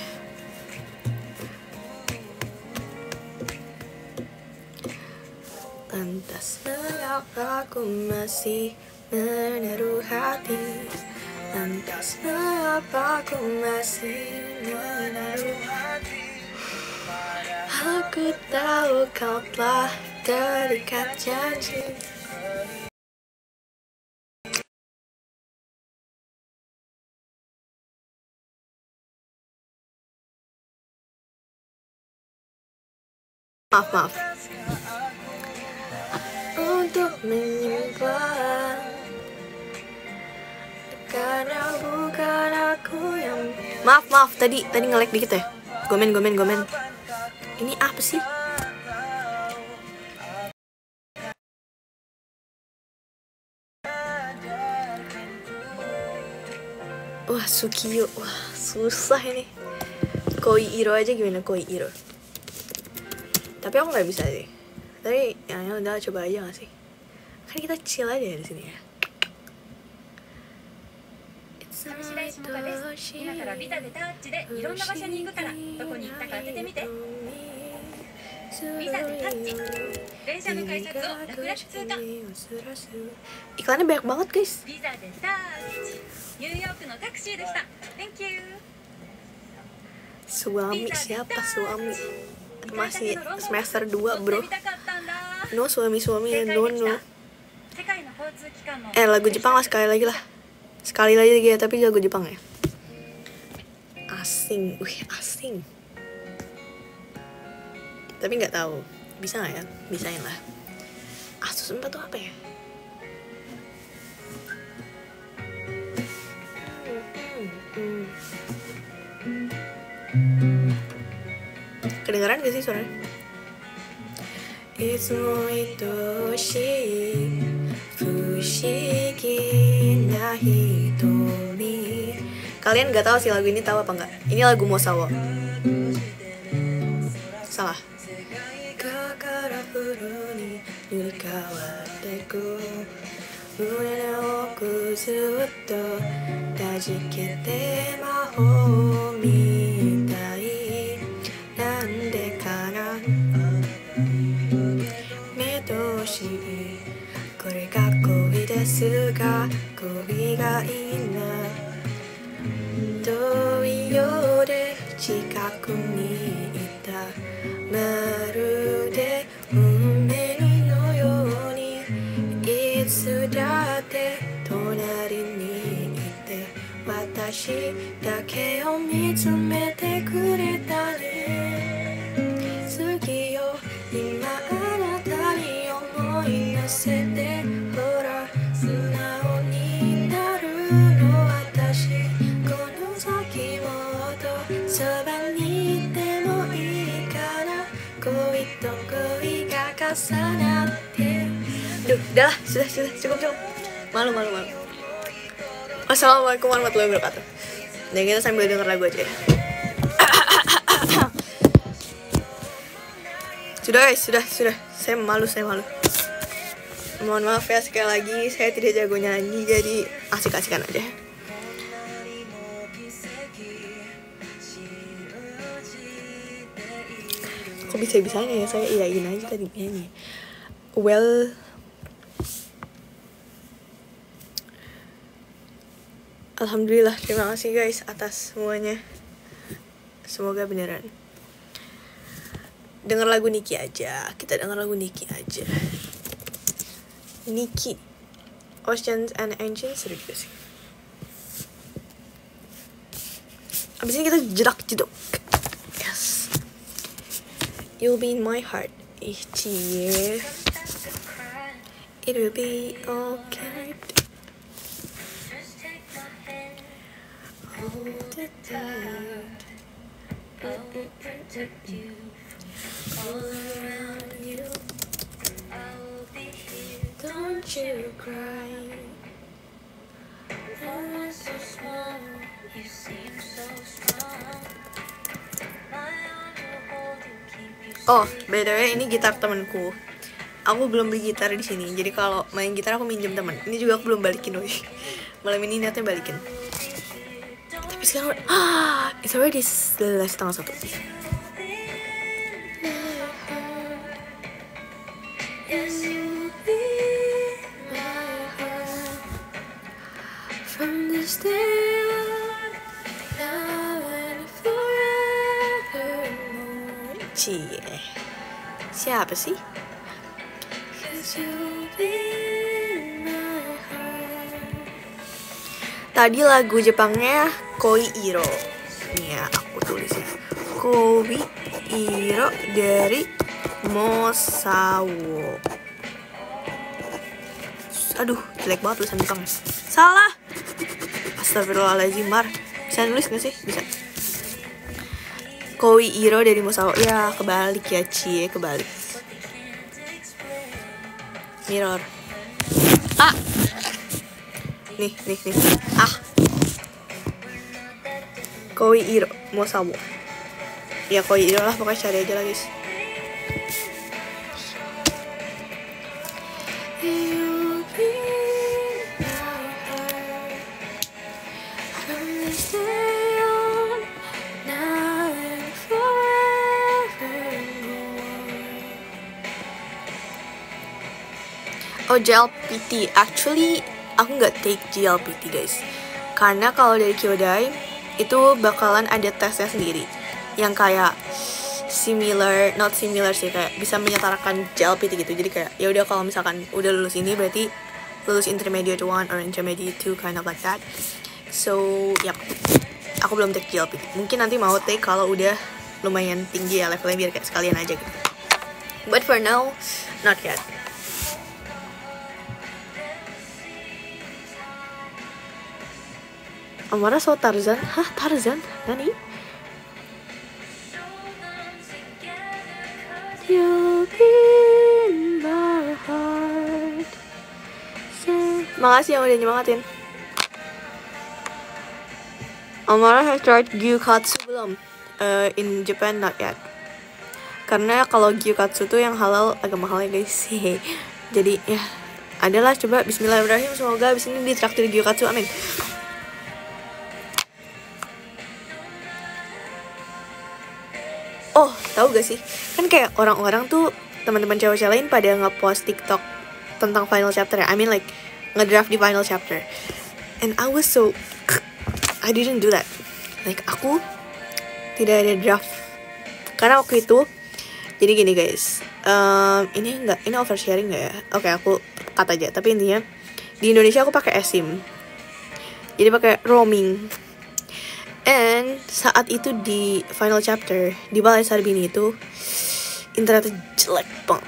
S1: Lantas mengapa aku masih menaruh hati? Lantas mengapa aku masih menaruh hati? Aku tahu kau telah terikat janji. Maaf. Untuk menyimpan, karena bukan aku yang... Maaf, tadi nge-lag dikit ya. Gomen. Ini apa sih? Wah, Sukiyo. Wah, susah ini. Koi Iro aja gimana, Koi Iro? Tapi aku nggak bisa sih. Tapi yang udah coba aja nggak sih? Kan kita chill aja di sini ya.
S2: 上白石萌歌です。今からビザでタッチでいろんな場所に行くから、どこに行ったか当ててみて。ビザでタッチ。電車の改札を楽々通過。
S1: Iklannya banyak banget guys.
S2: ビザでタッチ。ニューヨークのタクシーでした。Thank you.
S1: Suami siapa suami? Masih semester 2 bro. No suami no. Lagu Jepang lah sekali lagi lah. Sekali lagi ya, tapi lagu Jepang ya. Asing, asing. Tapi nggak tahu bisa nggak ya? Bisain lah. Asus 4 tuh apa ya? Kedengeran gak sih suaranya? Itsumo itoshii fushigi na hitomi. Kalian gak tahu sih lagu ini tahu apa enggak? Ini lagu Mosawa. Salah. Kakara furu ni nurikawateku Mune no oku zutto tajikete mahou mitai Nande kana medoshi Kore ga koi desu ga koi ga ina Toi yo de chikaku ni ita Marude unme no yo ni Itsu datte tonari ni ite Watashi dake o mitsumete kureta ne Tsuki yo ima anata ni omoi nasete Hora sunao ni naru no watashi Kono saki moto soba ni ite mo ii kana Koi to koi ga kasanatte. Duh, udah lah, sudah, cukup. Malu. Assalamualaikum warahmatullahi wabarakatuh. Dan kita sambil denger lagu aja ya. Sudah guys, sudah. Saya malu. Mohon maaf ya sekali lagi, saya tidak jago nyanyi, jadi asik-asikan aja. Kok bisa-bisanya ya saya iyain aja tadi nyanyi. Well, alhamdulillah, terima kasih guys atas semuanya. Semoga beneran. Dengar lagu Niki aja. Kita dengar lagu Niki aja. Niki, Oceans and Engines, sudah juga sih. Abis ini kita jedak-jedok. Yes. You'll be in my heart. Cie. It will be okay. Hold it tight. I will protect you. All around you. I will be here. Don't you cry. I'm so small. You seem so strong. My arms will hold you, keep you safe. Oh, by the way, ini gitar temanku. Aku belum beli gitar di sini. Jadi kalau main gitar aku minjem teman. Ini juga aku belum balikin, woy. Malam ini niatnya balikin. Tapi sekarang it's already 11:30. Yes, you'll be my heart from this day on, now and forevermore. Cie, siapa sih? You'll be my heart. Tadi lagu Jepangnya Koi Iro. Nih ya, aku tulisin Koi Iro dari Mosawo. Aduh, jelek banget tulisan Jepang. Salah. Astagfirullahaladzim, Mar. Bisa nulis gak sih? Bisa. Koi Iro dari Mosawo. Ya, kebalik ya, Cie, kebalik. Mirror. Nih. Koi Iro Mosawo. Ya Koi Iro lah, pokoknya cari aja lah guys. Oh, JLPT. Actually, aku nggak take JLPT guys. Karena kalau dari Kyodai itu bakalan ada tesnya sendiri, yang kayak not similar sih, kayak bisa menyetarakan JLPT gitu. Jadi kayak ya udah, kalau misalkan udah lulus ini berarti lulus intermediate 1 or intermediate 2, kind of like that. So yep, aku belum take GLP. Mungkin nanti mau take kalau udah lumayan tinggi ya levelnya, biar kayak sekalian aja gitu. But for now, not yet. Amara so Tarzan? Hah, Tarzan? Nani? You'll be in my heart. Makasih yang udah nyemangatin. Amara has tried Gyukatsu belum? In Japan, not yet. Karena kalau Gyukatsu tuh yang halal agak mahal ya guys. Jadi ya, adalah coba bismillahirrahmanirrahim, semoga abis ini ditraktir Gyukatsu, amin. Oh, tahu gak sih? Kan kayak orang-orang tuh, teman-teman cewek lain pada nge-post TikTok tentang final chapter ya. I mean like ngedraft di final chapter. And I was so I didn't do that. Like aku tidak ada draft. Karena waktu itu, jadi gini guys. Ini oversharing gak ya? Oke, aku cut aja. Tapi intinya di Indonesia aku pakai eSIM. Jadi pakai roaming. And saat itu di final chapter di Balai Sarbini itu internetnya jelek banget.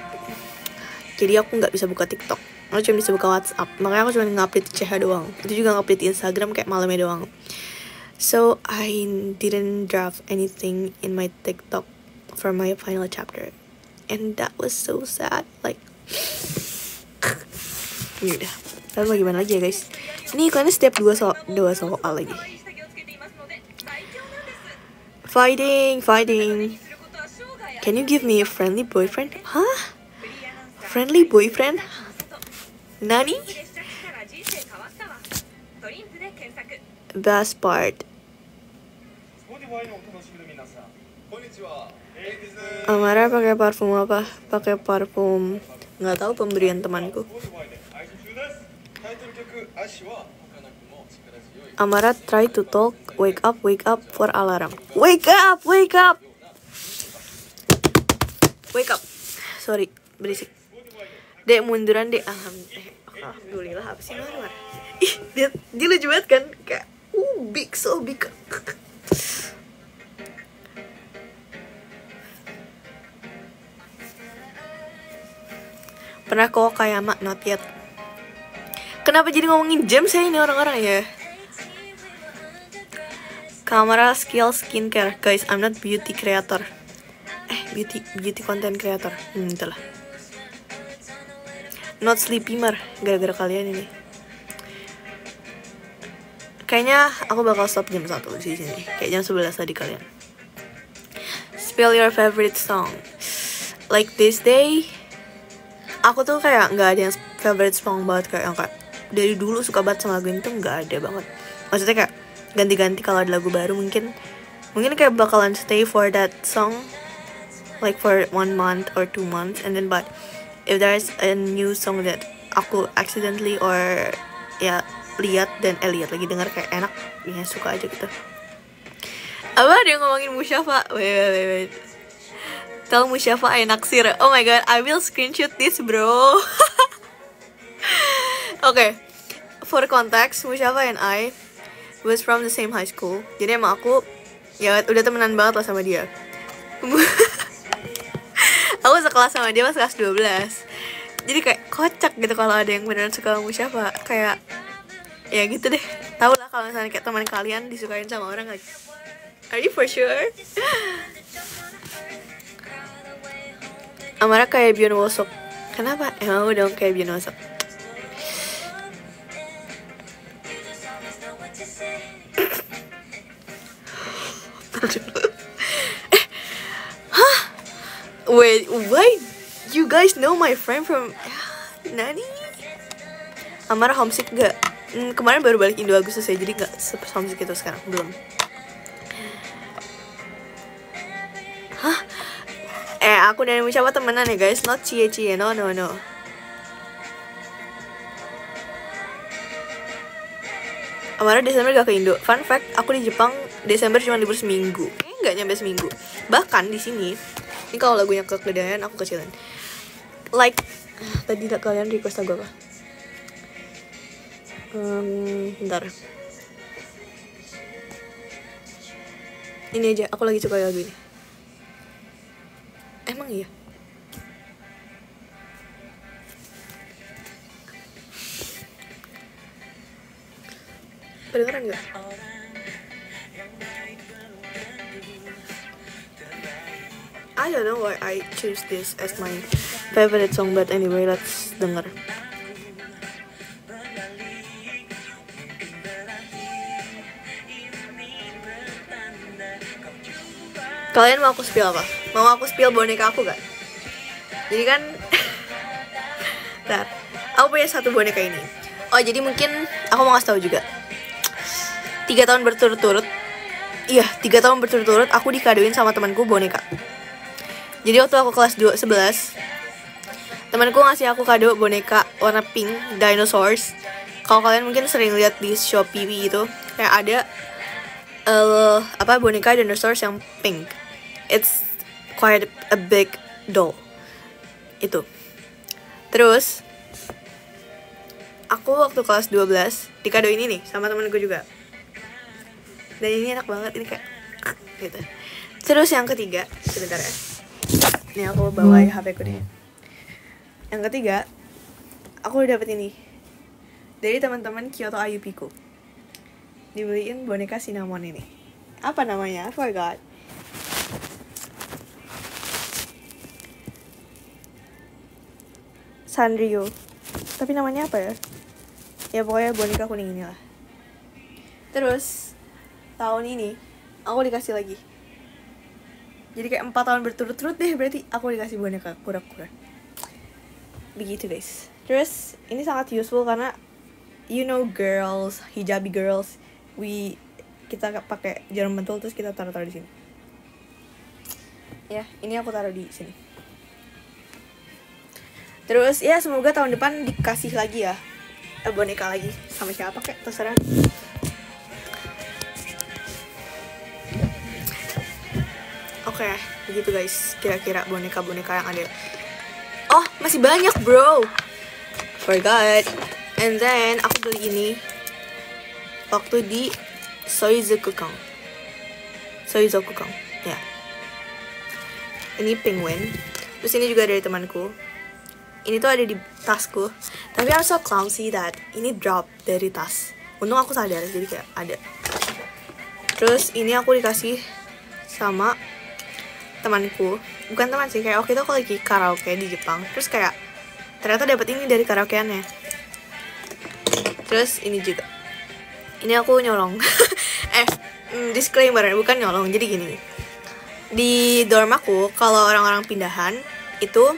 S1: Jadi aku nggak bisa buka TikTok. Aku cuma bisa buka WhatsApp. Makanya aku cuma ngupdate CH doang. Itu juga ngupdate Instagram kayak malamnya doang. So I didn't draft anything in my TikTok for my final chapter. And that was so sad. Like yaudah. Lalu mau gimana lagi ya guys? Ini iklannya setiap dua soal lagi. Fighting. Can you give me a friendly boyfriend? Huh? Friendly boyfriend? Nani? Best part. Amara pakai parfum apa? Pakai parfum, nggak tahu, pemberian temanku. Amara try to talk, wake up for alarm. Wake up. Sorry, berisik. Dek munduran dek. Alhamdulillah, apa sih Mar? Ih, dia lucu banget kan? Kayak big, so big. Pernah kok kayak mak, not yet. Kenapa jadi ngomongin jam saya ini orang-orang ya? Kamera skill skincare, guys. I'm not beauty creator. Beauty content creator. Itulah. Not sleepy Mar, gara-gara kalian ini. Kayaknya aku bakal stop jam 1 di sini. Kayak jam 11 tadi kalian. Spell your favorite song. Like this day, aku tuh kayak nggak ada yang favorite song banget, kayak yang kayak dari dulu suka banget sama lagu ini tuh nggak ada banget. Maksudnya kayak ganti-ganti kalau ada lagu baru mungkin kayak bakalan stay for that song like for 1 month or 2 months, and then but if there's a new song that aku accidentally or ya lihat lagi dengar kayak enak, ya suka aja gitu. Apa ada yang ngomongin Musyafa? Wait. Tell Musyafa I naksir. Oh my god, I will screenshot this bro. Okay, for context, Musyafa and I was from the same high school. Jadi emang aku ya udah temenan banget lah sama dia. Aku sekelas sama dia pas kelas 12. Jadi kayak kocak gitu kalau ada yang beneran suka sama Musyafa. Kayak ya gitu deh. Tau lah kalau misalnya kayak teman kalian disukain sama orang like, are you for sure? Amara kayak Byeon Wosok. Kenapa? Emang dong kayak Byeon Wosok. Wait, why you guys know my friend from Nani? Amara homesick gak? Kemarin baru balik Indo Agustus ya, jadi gak homesick itu sekarang, belum. Hah? Aku dan Musyafa temenan ya guys, not cie-cie, no. Amara Desember gak ke Indo. Fun fact, aku di Jepang Desember cuma libur seminggu. Nggak nyampe seminggu. Bahkan di sini, ini kalau lagunya kegedean aku kecilin. Like tadi kalian request lagu apa? Bentar. Ini aja, aku lagi suka lagu ini. Emang iya? Kedengeran gak? I don't know why I choose this as my favorite song, but anyway, let's denger. Kalian mau aku spill apa? Mau aku spill boneka aku gak? Jadi kan Bentar, aku punya satu boneka ini. Oh, jadi mungkin aku mau ngasih tahu juga. 3 tahun berturut-turut. Iya, 3 tahun berturut-turut aku dikadoin sama temanku boneka. Jadi waktu aku kelas 11, temanku ngasih aku kado boneka warna pink, dinosaurs. Kalau kalian mungkin sering lihat di Shopee gitu, kayak ada boneka dinosaurs yang pink. It's quite a big doll. Itu. Terus aku waktu kelas 12 dikadoin ini sama temanku juga. Dan ini enak banget, ini kayak gitu. Terus yang ketiga, sebentar ya. Ini aku bawa HP ku deh. Yang ketiga, aku udah dapet ini dari teman-teman Kyoto Ayupiku. Dibeliin boneka cinnamon ini. Apa namanya? I forgot. Sanrio. Tapi namanya apa ya? Ya pokoknya boneka kuning ini lah. Terus tahun ini aku dikasih lagi. Jadi kayak 4 tahun berturut-turut deh berarti aku dikasih boneka kura-kura. Begitu guys. Terus ini sangat useful karena you know girls, hijabi girls, kita pakai jarum pentul terus kita taruh di sini. Ya, ini aku taruh di sini. Terus ya semoga tahun depan dikasih lagi ya boneka lagi sama siapa kayak terserah. Oke, begitu guys kira-kira boneka-boneka yang ada. Oh, masih banyak bro. Forgot. And then aku beli ini waktu di Soizokukang. Ya. Ini penguin. Terus ini juga dari temanku. Ini tuh ada di tasku. Tapi I'm so clumsy that ini drop dari tas. Untung aku sadar jadi kayak ada. Terus ini aku dikasih sama temanku. Bukan teman sih, kayak waktu itu aku lagi karaoke di Jepang. Terus kayak ternyata dapat ini dari karaokeannya. Terus ini juga. Ini aku nyolong. Disclaimer, bukan nyolong. Jadi gini. Di dorm aku kalau orang-orang pindahan itu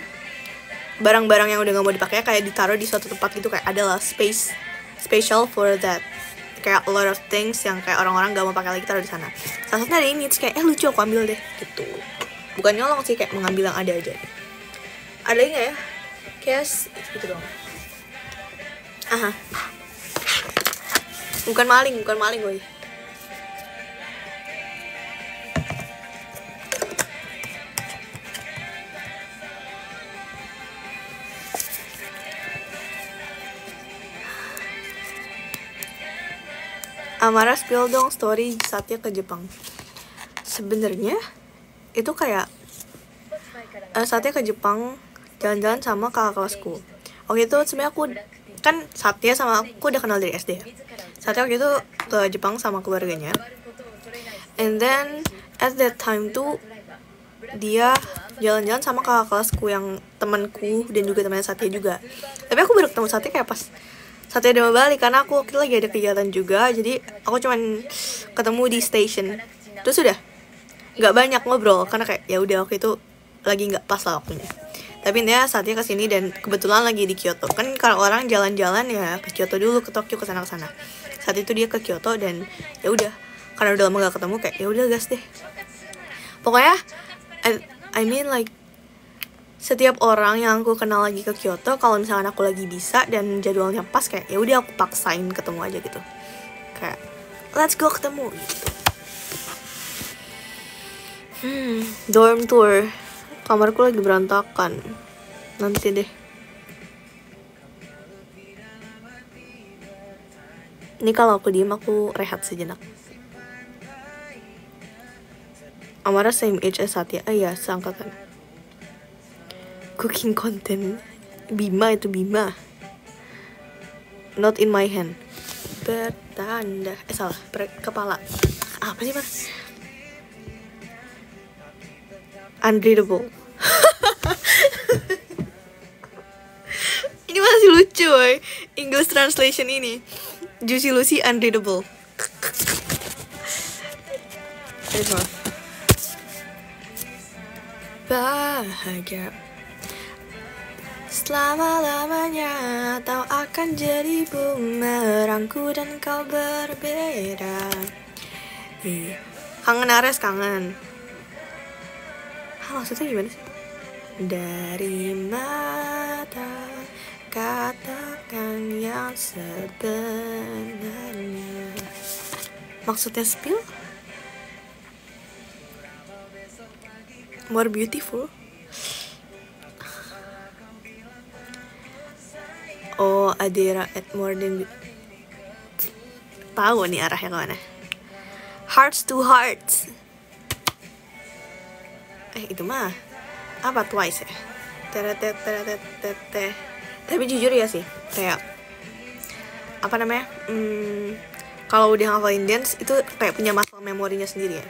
S1: barang-barang yang udah gak mau dipakai kayak ditaruh di suatu tempat gitu, kayak adalah space special for that, kayak a lot of things yang kayak orang-orang gak mau pakai lagi taruh di sana. Salah satunya ada ini, terus kayak lucu aku ambil deh gitu. Bukan nyolong sih, kayak mengambil yang ada aja. Ada nggak ya? Kayak gitu dong. Aha. Bukan maling boy. Amara spill dong story saatnya ke Jepang. Sebenarnya itu kayak saatnya ke Jepang jalan-jalan sama kakak kelasku. Waktu itu sebenarnya aku kan Satya sama aku udah kenal dari SD ya. Satya waktu itu ke Jepang sama keluarganya. And then at that time tuh dia jalan-jalan sama kakak kelasku yang temanku dan juga temannya Satya juga. Tapi aku baru ketemu Satya kayak pas Satya udah mau balik karena aku waktu itu lagi ada kegiatan juga. Jadi aku cuman ketemu di station. Terus udah nggak banyak ngobrol karena kayak ya udah waktu itu lagi nggak pas lah waktunya. Tapi intinya Satya kesini dan kebetulan lagi di Kyoto. Kan kalau orang jalan-jalan ya ke Kyoto dulu, ke Tokyo, ke sana. Saat itu dia ke Kyoto dan ya udah karena udah lama gak ketemu kayak ya udah gas deh. Pokoknya I mean like setiap orang yang aku kenal lagi ke Kyoto, kalau misalkan aku lagi bisa dan jadwalnya pas kayak ya udah aku paksain ketemu aja gitu. Kayak let's go ketemu gitu. Dorm tour. Kamarku lagi berantakan. Nanti deh. Ini kalau aku diem aku rehat sejenak. Amara same age as Satya. Iya, seangkatan. Cooking content. Bima itu Bima. Not in my hand. Bertanda. Salah. Kepala. Apa sih, Mas? Unreadable. Ini masih lucu, woy. English translation ini. Juicy Lucy unreadable. Bahagia selama-lamanya atau akan jadi bumerangku dan kau berbeda. Kangen Ares, kangen. Maksudnya gimana sih? Dari mata katakan yang sebenarnya. Maksudnya spill? More beautiful. Oh, Adira at more than. Tahu nih arahnya kemana. Hearts to hearts. Itu mah apa Twice ya? Tapi jujur ya sih, kayak apa namanya? Kalau udah ngafalin dance itu kayak punya muscle memorinya sendiri ya.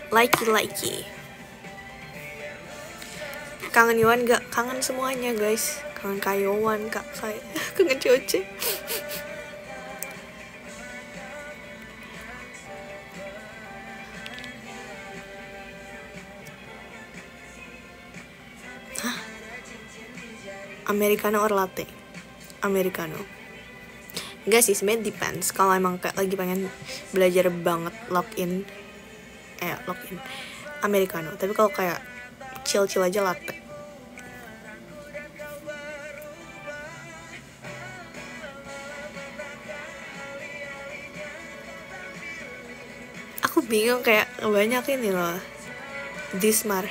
S1: Likey. Kangen Yowan gak? Kangen semuanya guys. Kangen Kak Yowan, Kak saya. Kangen Coce. Hah? Americano or latte? Americano. Enggak sih, sebenarnya depends. Kalau emang kayak lagi pengen belajar banget lock in Americano. Tapi kalau kayak chill aja latte. Aku bingung kayak banyak ini loh. Dismar.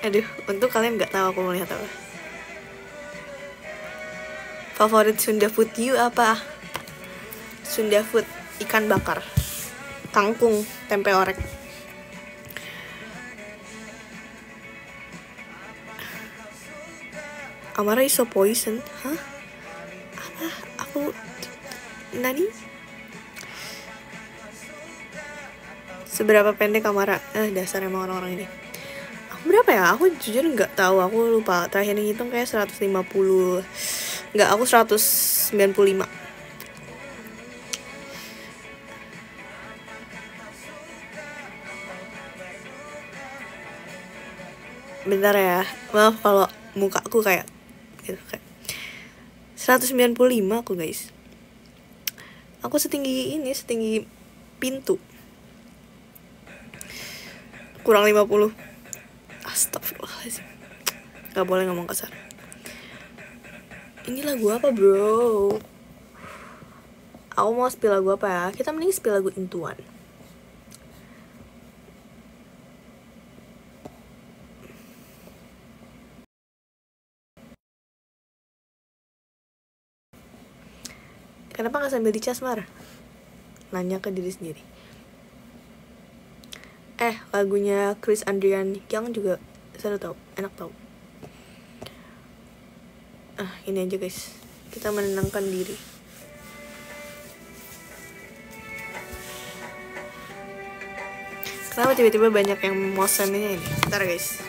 S1: Aduh, untung kalian nggak tahu aku mau lihat apa. Favorit Sunda food you apa? Sunda food, ikan bakar, kangkung, tempe orek. Amara is so poison. Hah? Apa? Aku nani? Seberapa pendek Amara? Dasar emang orang-orang ini. Aku berapa ya? Aku jujur nggak tahu. Aku lupa. Terakhir ngitung kayak 150. Nggak, aku 195. Bentar ya, maaf kalau muka aku kayak gitu, kayak 195 aku guys. Aku setinggi pintu. Kurang 50. Astagfirullahaladzim. Gak boleh ngomong kasar. Ini lagu apa bro? Aku mau spill lagu apa ya? Kita mending spill lagu Intuan. Kenapa gak sambil dicas, Mar? Nanya ke diri sendiri. Lagunya Chris Andrian yang juga seru tau, enak tau. Ini aja guys, kita menenangkan diri. Kenapa tiba-tiba banyak yang motionnya ini? Bentar guys.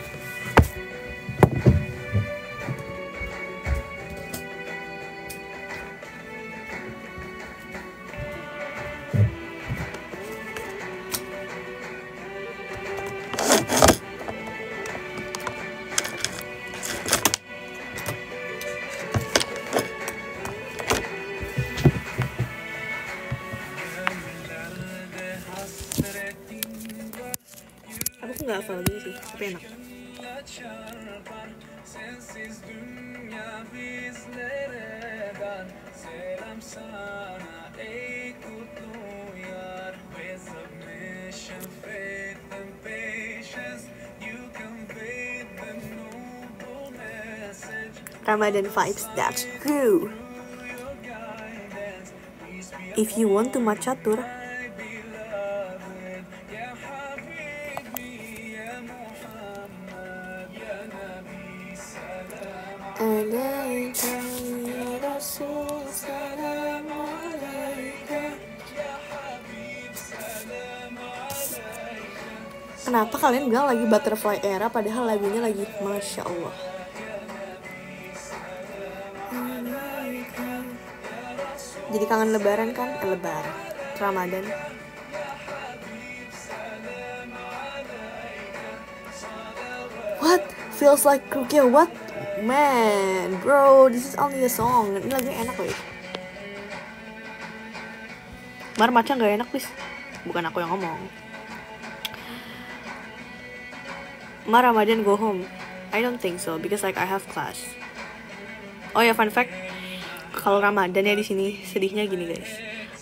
S1: Aku nggak hafal lagi sih, tapi enak. Ramadan vibes, that's true. If you want to macatur, kenapa kalian bilang lagi Butterfly Era padahal lagunya lagi Masya Allah. Jadi kangen lebaran kan? Lebaran, Ramadan. What? Feels like Rukia, what? Man, bro, this is only a song. Ini lagunya enak loh. Mar, maca gak enak please. Bukan aku yang ngomong. Mar, Ramadan go home. I don't think so because like I have class. Oh ya, fun fact, kalau Ramadan ya di sini sedihnya gini guys.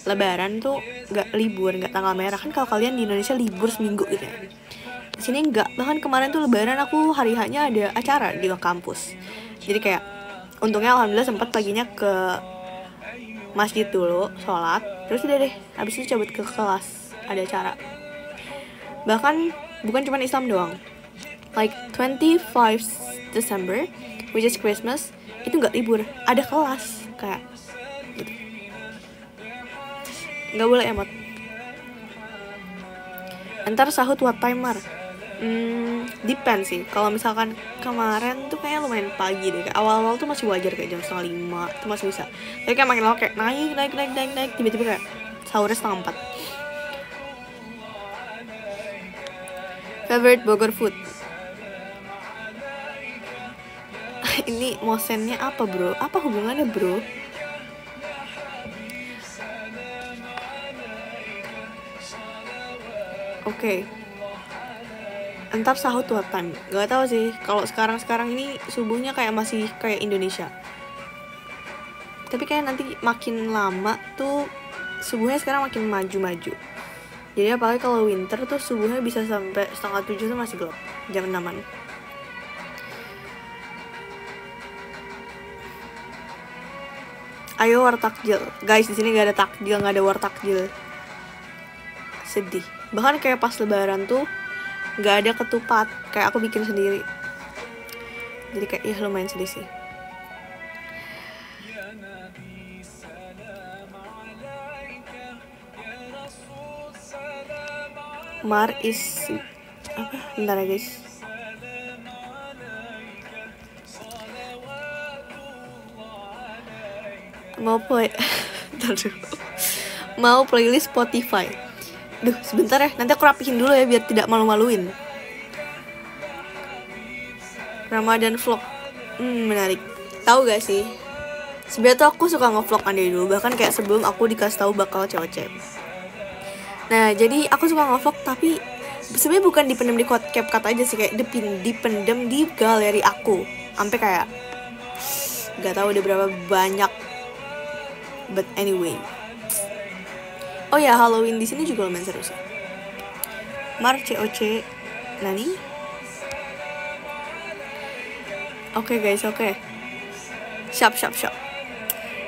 S1: Lebaran tuh nggak libur, nggak tanggal merah kan. Kalau kalian di Indonesia libur seminggu gitu ya. Di sini nggak. Bahkan kemarin tuh Lebaran aku hari hanya ada acara di kampus. Jadi kayak untungnya alhamdulillah sempat paginya ke masjid dulu sholat. Terus udah deh, habis itu cabut ke kelas ada acara. Bahkan bukan cuma Islam doang. Like 25 December, which is Christmas, itu nggak libur, ada kelas kayak gitu. Nggak boleh emot. Ntar sahut what time Mar? Depend sih. Kalau misalkan kemarin tuh kayaknya lumayan pagi deh. Kayak awal-awal tuh masih wajar kayak jam 4:30 tuh masih bisa. Tapi kayak makin lama kayak naik tiba-tiba kayak sahurnya 3:30. Favorite Bogor food? Ini mosennya apa bro? Apa hubungannya bro? Oke. Entar sahut what time? Gak tahu sih. Kalau sekarang ini subuhnya kayak masih kayak Indonesia. Tapi kayak nanti makin lama tuh subuhnya sekarang makin maju-maju. Jadi apalagi kalau winter tuh subuhnya bisa sampai 6:30 tuh masih gelap. Jam 6-an. Ayo war takjil. Guys, di sini gak ada takjil, gak ada war takjil. Sedih. Bahkan kayak pas lebaran tuh gak ada ketupat. Kayak aku bikin sendiri. Jadi kayak ya lumayan sedih sih. Mar is apa? Bentar ya guys. Mau playlist Spotify. Duh, sebentar ya. Nanti aku rapihin dulu ya biar tidak malu-maluin. Ramadan vlog. Menarik. Tahu gak sih? Sebenarnya tuh aku suka nge-vlog dari dulu. Bahkan kayak sebelum aku dikasih tahu bakal cewek-cewek. Nah, jadi aku suka nge-vlog tapi sebenarnya bukan dipendam di CapCut aja sih, kayak dipendam di galeri aku. Sampai kayak gak tahu udah berapa banyak. But anyway. Oh ya, Halloween di sini juga lumayan seru sih. Mar COC Nani? Oke guys, oke. Siap.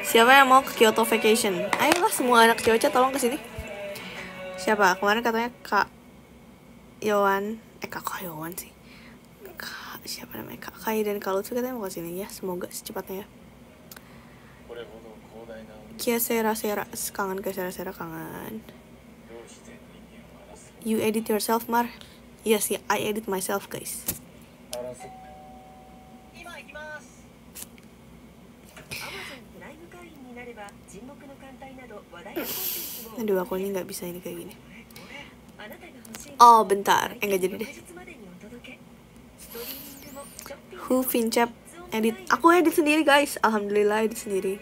S1: Siapa yang mau ke Kyoto vacation? Ayolah semua anak COC tolong ke sini. Siapa? Kemarin katanya Kak Yowan. Kak Yowan sih. Siapa namanya? Kak Kai dan Kak Lutfi katanya mau ke sini ya. Semoga secepatnya ya. Kia Sera kangen ke Sera kangen. You edit yourself Mar? Yes, I edit myself guys. Aduh, aku ini nggak bisa ini kayak gini. Oh bentar, nggak jadi deh. Who Vincap edit? Aku edit sendiri guys. Alhamdulillah edit sendiri.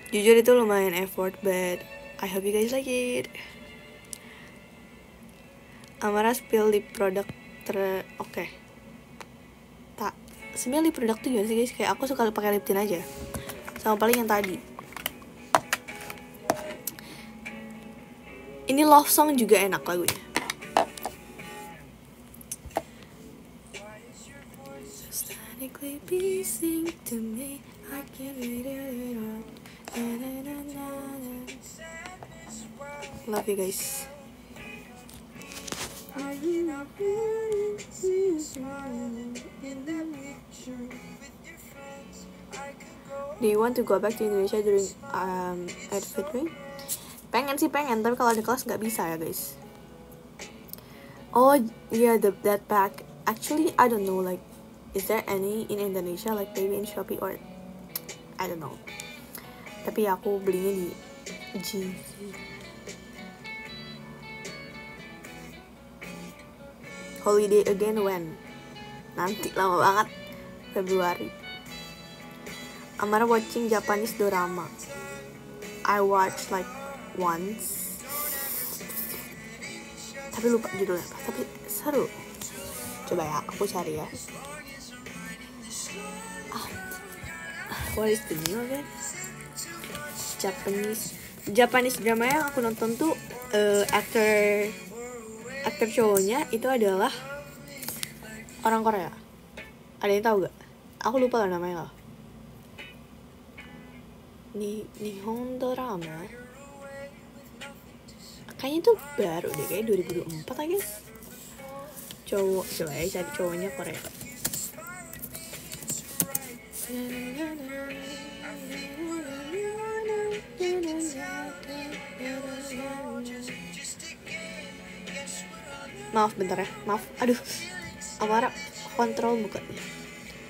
S1: Jujur itu lumayan effort, but I hope you guys like it. Amara spill lip product Oke. Tak, sebenarnya lip product tuh gimana sih guys? Kayak aku suka pakai lip tint aja. Sama paling yang tadi. Ini love song juga enak lagunya. Technically be sing to me, I can't read it out. Love you guys. Do you want to go back to Indonesia during Idul Fitri? Pengen sih, tapi kalau di kelas nggak bisa ya guys. Oh yeah, that bag. Actually, I don't know, like, is there any in Indonesia, like maybe in Shopee or I don't know. Tapi aku belinya di GZ. Holiday again when? Nanti, lama banget. Februari. Amara watching Japanese drama. I watch like once. Tapi lupa judulnya apa. Tapi seru. Coba ya, aku cari ya. What is the name of it? Japanese drama yang aku nonton tuh aktor cowoknya itu adalah orang Korea. Ada yang tahu gak? Aku lupa lah namanya lah. Nihon drama. Kayaknya tuh baru deh, kayak 2004 I guess. Coba ya cari cowoknya Korea. Maaf bentar ya, maaf. Aduh, Amara kontrol bukanya.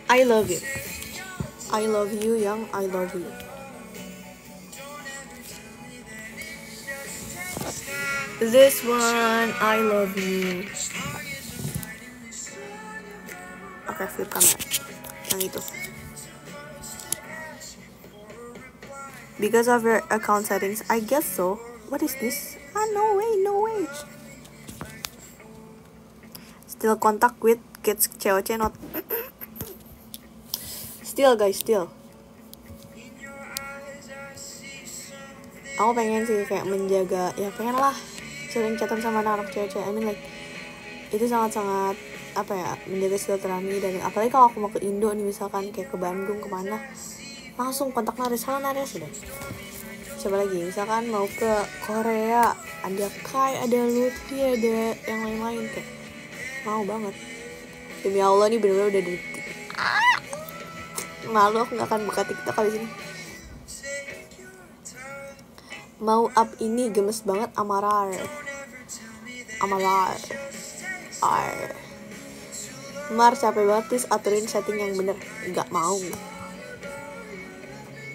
S1: I love you. I love you yang I love you. This one, I love you. Oke, flip kamera. Yang itu. Because of your account settings, I guess so. What is this? No way. Still contact with kids cewek not. Still guys, still. Aku pengen sih kayak menjaga, ya pengen lah sering chatan sama anak-anak cewek-cewek. I mean like itu sangat-sangat apa ya, menjaga silaturahmi. Dan apalagi kalau aku mau ke Indo nih, misalkan kayak ke Bandung kemana, langsung kontak Nares, halo Nares sudah. Coba lagi misalkan mau ke Korea, ada Kai, ada Lutfi, ada yang lain-lain, kayak mau banget. Demi Allah nih bener-bener udah detik. Malu aku nggak akan buka TikTok kali ini. Mau up ini gemes banget Amarar. Mar capek banget, please aturin setting yang bener. Nggak mau.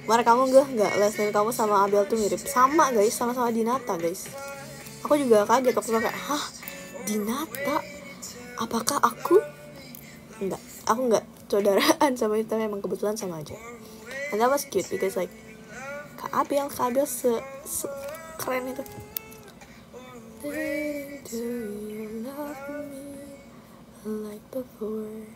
S1: Mar kamu nggak last name kamu sama Abel tuh mirip. Sama guys, sama-sama Dinata guys. Aku juga kaget waktu kayak, hah Dinata? Apakah aku? Enggak, aku nggak saudaraan sama itu, memang kebetulan sama aja. And that was cute because like Kak Abel keren itu. Do you love me like before?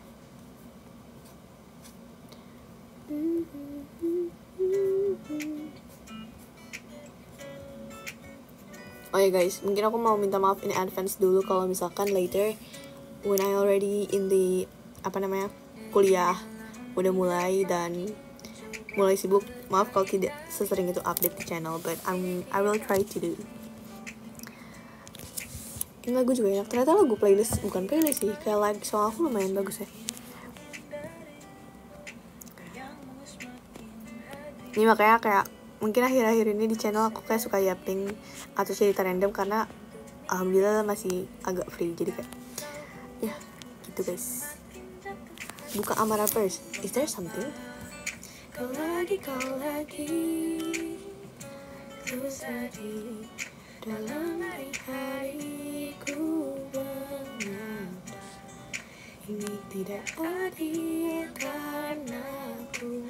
S1: Oh ya guys, mungkin aku mau minta maaf in advance dulu kalau misalkan later when I already in the kuliah udah mulai dan mulai sibuk. Maaf kalau tidak sesering itu update di channel, but I will try to do. Ini lagu juga enak. Ternyata lagu playlist, bukan playlist sih, kayak live song aku lumayan bagus ya. Ini makanya kayak mungkin akhir-akhir ini di channel aku kayak suka yapping atau cerita random karena alhamdulillah masih agak free, jadi kayak ya gitu guys. Buka Amara first. Is there something? Kau lagi dalam hariku menata. Ini tidak adil karena ku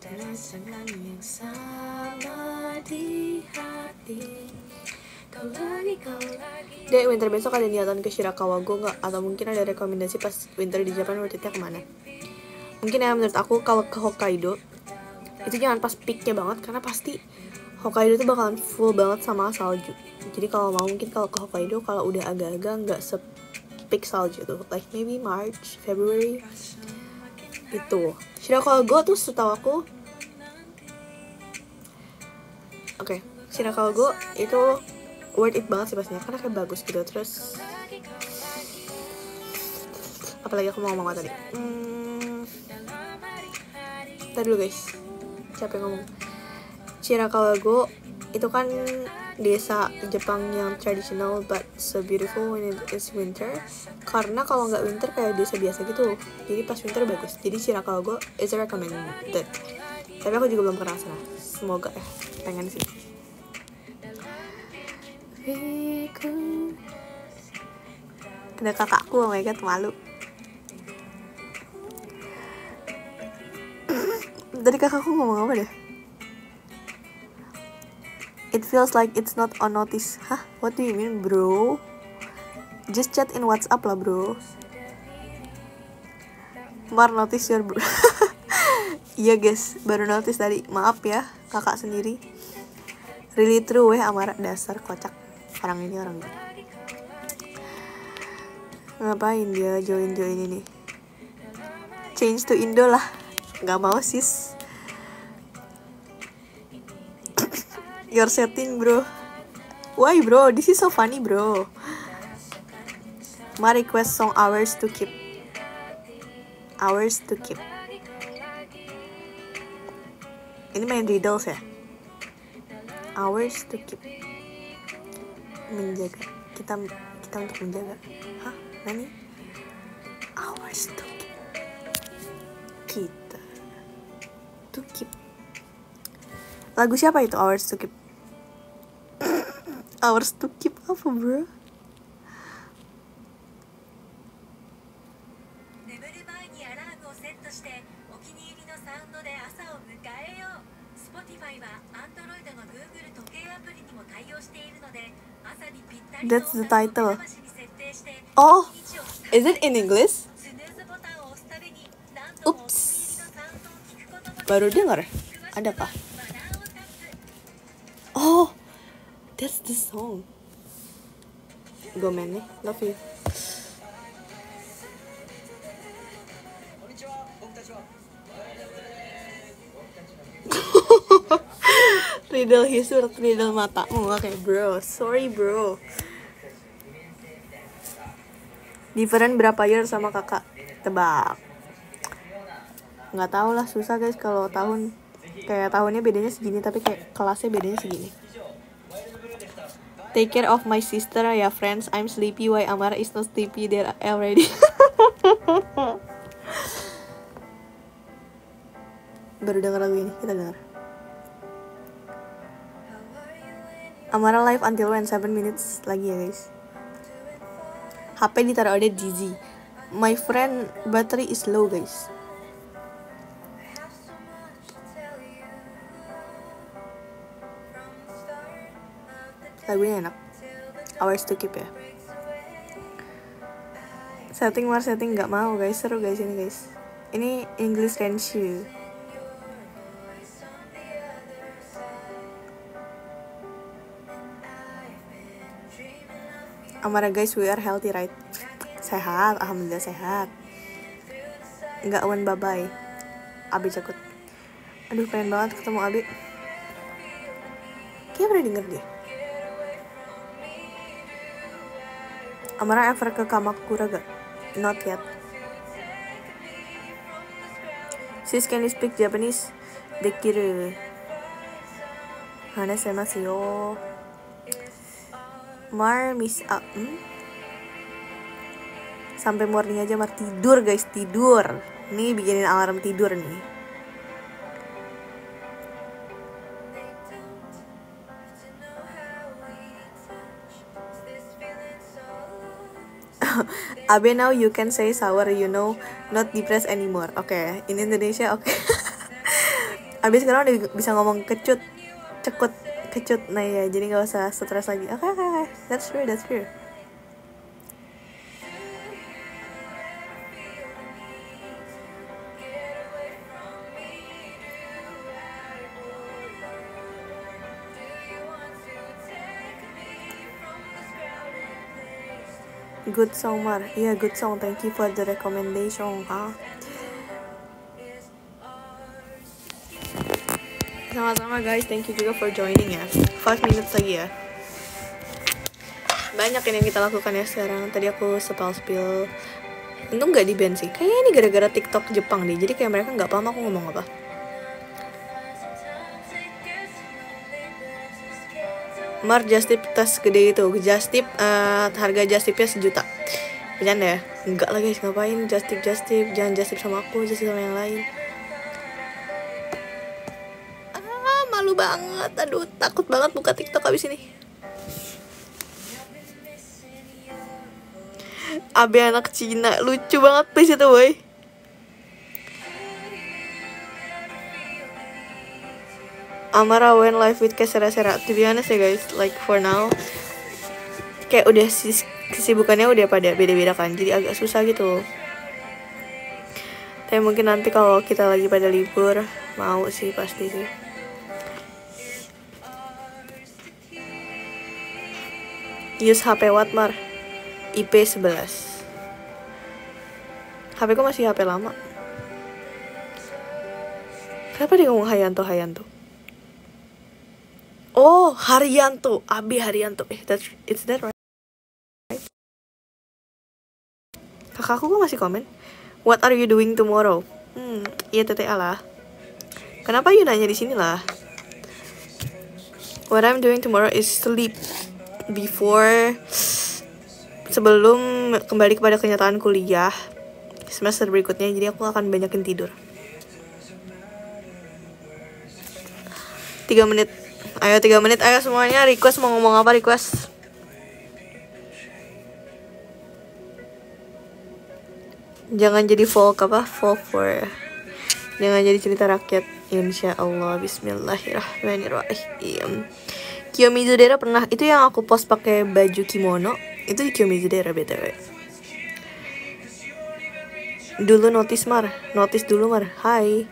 S1: dan rasakan yang sama di hati. Kau lagi. Dek, winter besok ada niatan ke Shirakawa nggak? Atau mungkin ada rekomendasi pas winter di Japan waktu-nya kemana? Mungkin ya menurut aku kalau ke Hokkaido itu jangan pas peaknya banget, karena pasti Hokkaido tuh bakalan full banget sama salju. Jadi kalau mau mungkin kalau ke Hokkaido kalau udah agak-agak nggak se-peak salju tuh, like maybe March, February. Itu Shirakawa-go tuh setahu aku Shirakawa-go itu worth it banget sih pastinya, karena kayak bagus gitu. Terus apalagi aku mau ngomong tadi dulu guys, capek ngomong. Shirakawa-go itu kan desa Jepang yang tradisional but so beautiful when it is winter. Karena kalau nggak winter kayak desa biasa gitu, jadi pas winter bagus. Jadi Shirakawa-go is recommended. Tapi aku juga belum pernah sana. Semoga ya, pengen sih. Ada kakakku, oh my god, malu. Tadi kakakku ngomong apa deh? It feels like it's not on notice. Hah? What do you mean, bro? Just chat in WhatsApp lah, bro. Mar notice your bro. Iya guys, baru notice tadi. Maaf ya, kakak sendiri. Really true weh, Amara. Dasar kocak. Orang ini. Ngapain dia join ini? Change to Indo lah. Gak mau sis. Your setting bro. Why bro? This is so funny bro. My request song Hours to Keep. Ini main riddles ya. Hours to keep. Menjaga. Kita untuk menjaga. Hah? Nani? Hours to keep. Kita to keep. Lagu siapa itu Hours to Keep? Hours to Keep apa bro? That's the title. Oh, is it in English? Oops. Baru dengar. Adakah? Oh, that's the song. Gomen nih, love you. Riddle hisur, riddle matamu. Oke bro, sorry bro. Different berapa year sama kakak? Tebak. Nggak tahu lah, susah guys kalau tahun. Kayak tahunnya bedanya segini, tapi kayak kelasnya bedanya segini. Take care of my sister ya friends. I'm sleepy. Why Amara is not sleepy? There already. Baru denger lagu ini, kita denger. Amara live until when? 7 minutes lagi ya guys. HP ditaruh ada Gigi. My friend battery is low guys. Lagunya enak. Hours to Keep ya. Setting nggak mau guys, seru guys ini guys. Ini English Renshu. Amara guys, we are healthy right? Sehat, alhamdulillah sehat. Nggak awan bye-bye. Abi cakut. Aduh pengen banget ketemu Abi. Kayaknya pernah denger deh. Amara ever ke Kamakura gak? Not yet. Sis, can you speak Japanese? Dekiru. Hanasemasu yo. Mar miss up. Sampai morning aja Mar tidur guys, tidur. Nih bikinin alarm tidur nih. Abe, now you can say sour, you know, not depressed anymore. Oke, in Indonesia oke. Abe sekarang udah bisa ngomong kecut, cekut, kecut. Nah ya, jadi nggak usah stres lagi. Oke, that's true. Good song Mar. Yeah, good song. Thank you for the recommendation. Sama-sama guys, thank you juga for joining ya. 5 minutes lagi ya. Banyak yang kita lakukan ya sekarang. Tadi aku spill. Untung gak di ban sih. Kayaknya ini gara-gara TikTok Jepang nih. Jadi kayak mereka gak paham aku ngomong apa. Mar just tip tas gede itu. Just tip harga just tipnya 1 juta. Bercanda ya? Enggak lah guys, ngapain just tip. Jangan just tip sama aku, just tip sama yang lain. Malu banget. Aduh, takut banget buka TikTok abis ini. Abe anak Cina, lucu banget please itu boy. Amara went live with Kesera-Sera. To be honest ya guys, like for now kayak udah kesibukannya udah pada beda-beda kan, jadi agak susah gitu. Tapi mungkin nanti kalau kita lagi pada libur mau sih, pasti sih. Use HP what Mar? IP 11. HP ku masih HP lama. Kenapa dia ngomong Hayanto? Oh, Haryanto. Abi Haryanto. It's that right? Kakakku kok masih komen? What are you doing tomorrow? Iya TTA lah. Kenapa you nanya di sini lah? What I'm doing tomorrow is sleep sebelum kembali kepada kenyataan kuliah semester berikutnya. Jadi aku akan banyakin tidur. 3 menit. Ayo 3 menit. Ayo semuanya request, mau ngomong apa request? Jangan jadi folk for. Jangan jadi cerita rakyat. Insya Allah. Bismillahirrahmanirrahim. Kiyomizudera pernah, itu yang aku post pakai baju kimono, itu di Kiyomizudera BTW. Dulu notice dulu Mar. Hai.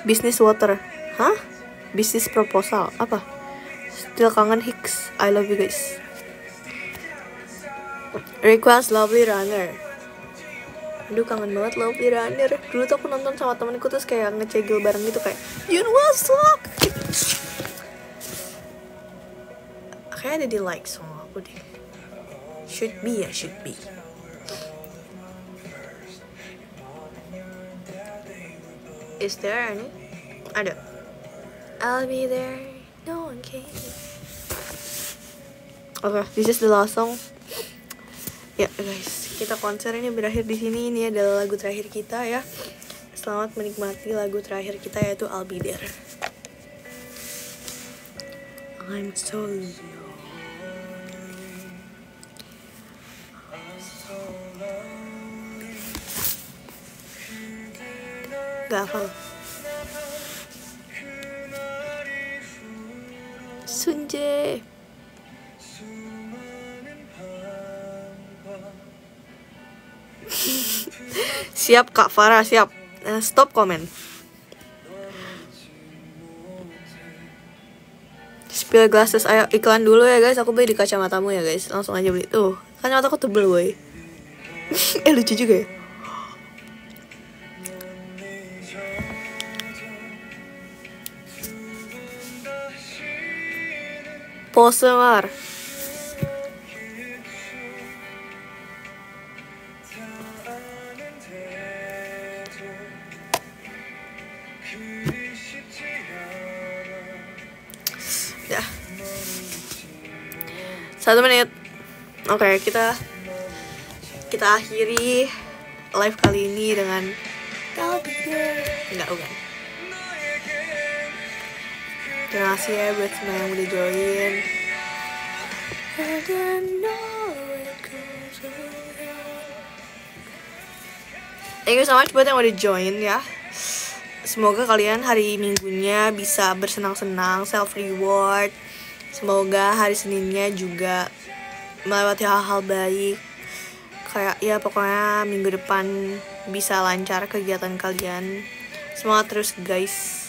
S1: Business water. Hah? Business proposal. Apa? Still kangen Hicks. I love you guys. Request Lovely Runner. Aduh, kangen banget Lovely Runner. Dulu tuh aku nonton sama temenku terus kayak ngecegil bareng gitu kayak Yun what's up? Kayaknya ada di like sama aku deh. Should be. Is there any? Ada. I'll be there, no one can. Okay, this is the last song. Ya guys, kita konser ini berakhir di sini. Ini adalah lagu terakhir kita ya. Selamat menikmati lagu terakhir kita, yaitu I'll Be There. I'm so gak hafal. Sunje. Siap Kak Farah, siap. Stop komen. Spill glasses, ayo iklan dulu ya guys. Aku beli di kacamatamu ya guys. Langsung aja beli. Tuh, kacamataku tebel boy. Lucu juga ya. Pose Mar. Ya. 1 menit. Oke, kita akhiri live kali ini dengan enggak bukan. Terima kasih ya buat semua yang udah join. Thank you so much buat yang udah join ya. Semoga kalian hari Minggunya bisa bersenang-senang, self reward. Semoga hari Seninnya juga melewati hal-hal baik. Kayak ya pokoknya minggu depan bisa lancar kegiatan kalian. Semangat terus guys.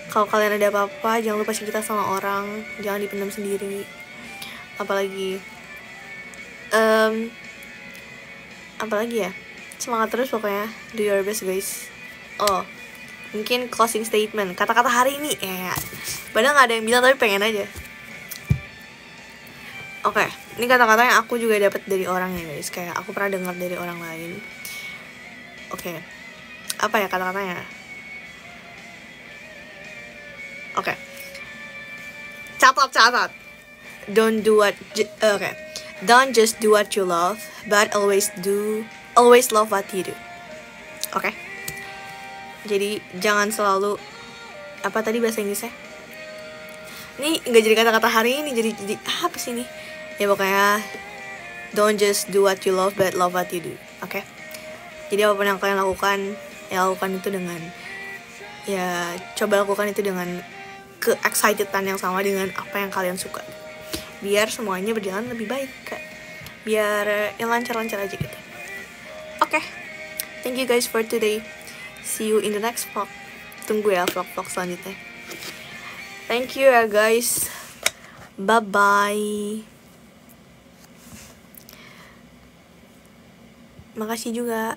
S1: Kalau kalian ada apa-apa, jangan lupa cerita sama orang, jangan dipendam sendiri. Apalagi ya, semangat terus pokoknya. Do your best guys. Oh, Mungkin closing statement, kata-kata hari ini. Padahal nggak ada yang bilang tapi pengen aja. Oke, ini kata-kata yang aku juga dapat dari orang ya guys. Kayak aku pernah dengar dari orang lain. Oke, apa ya kata-katanya? Oke, catat. Don't just do what you love, but always love what you do. Oke. Jadi jangan selalu, apa tadi bahasa Inggrisnya? Ini nggak jadi kata-kata hari ini, jadi apa sih ini? Ya pokoknya don't just do what you love but love what you do. Oke. Jadi apapun yang kalian lakukan, ya lakukan itu dengan, ya coba lakukan itu dengan ke-excitedan yang sama dengan apa yang kalian suka. Biar semuanya berjalan lebih baik, Kak. Biar yang lancar-lancar aja gitu. Oke. Thank you guys for today. See you in the next vlog. Tunggu ya vlog-vlog selanjutnya. Thank you ya guys. Bye-bye. Makasih juga.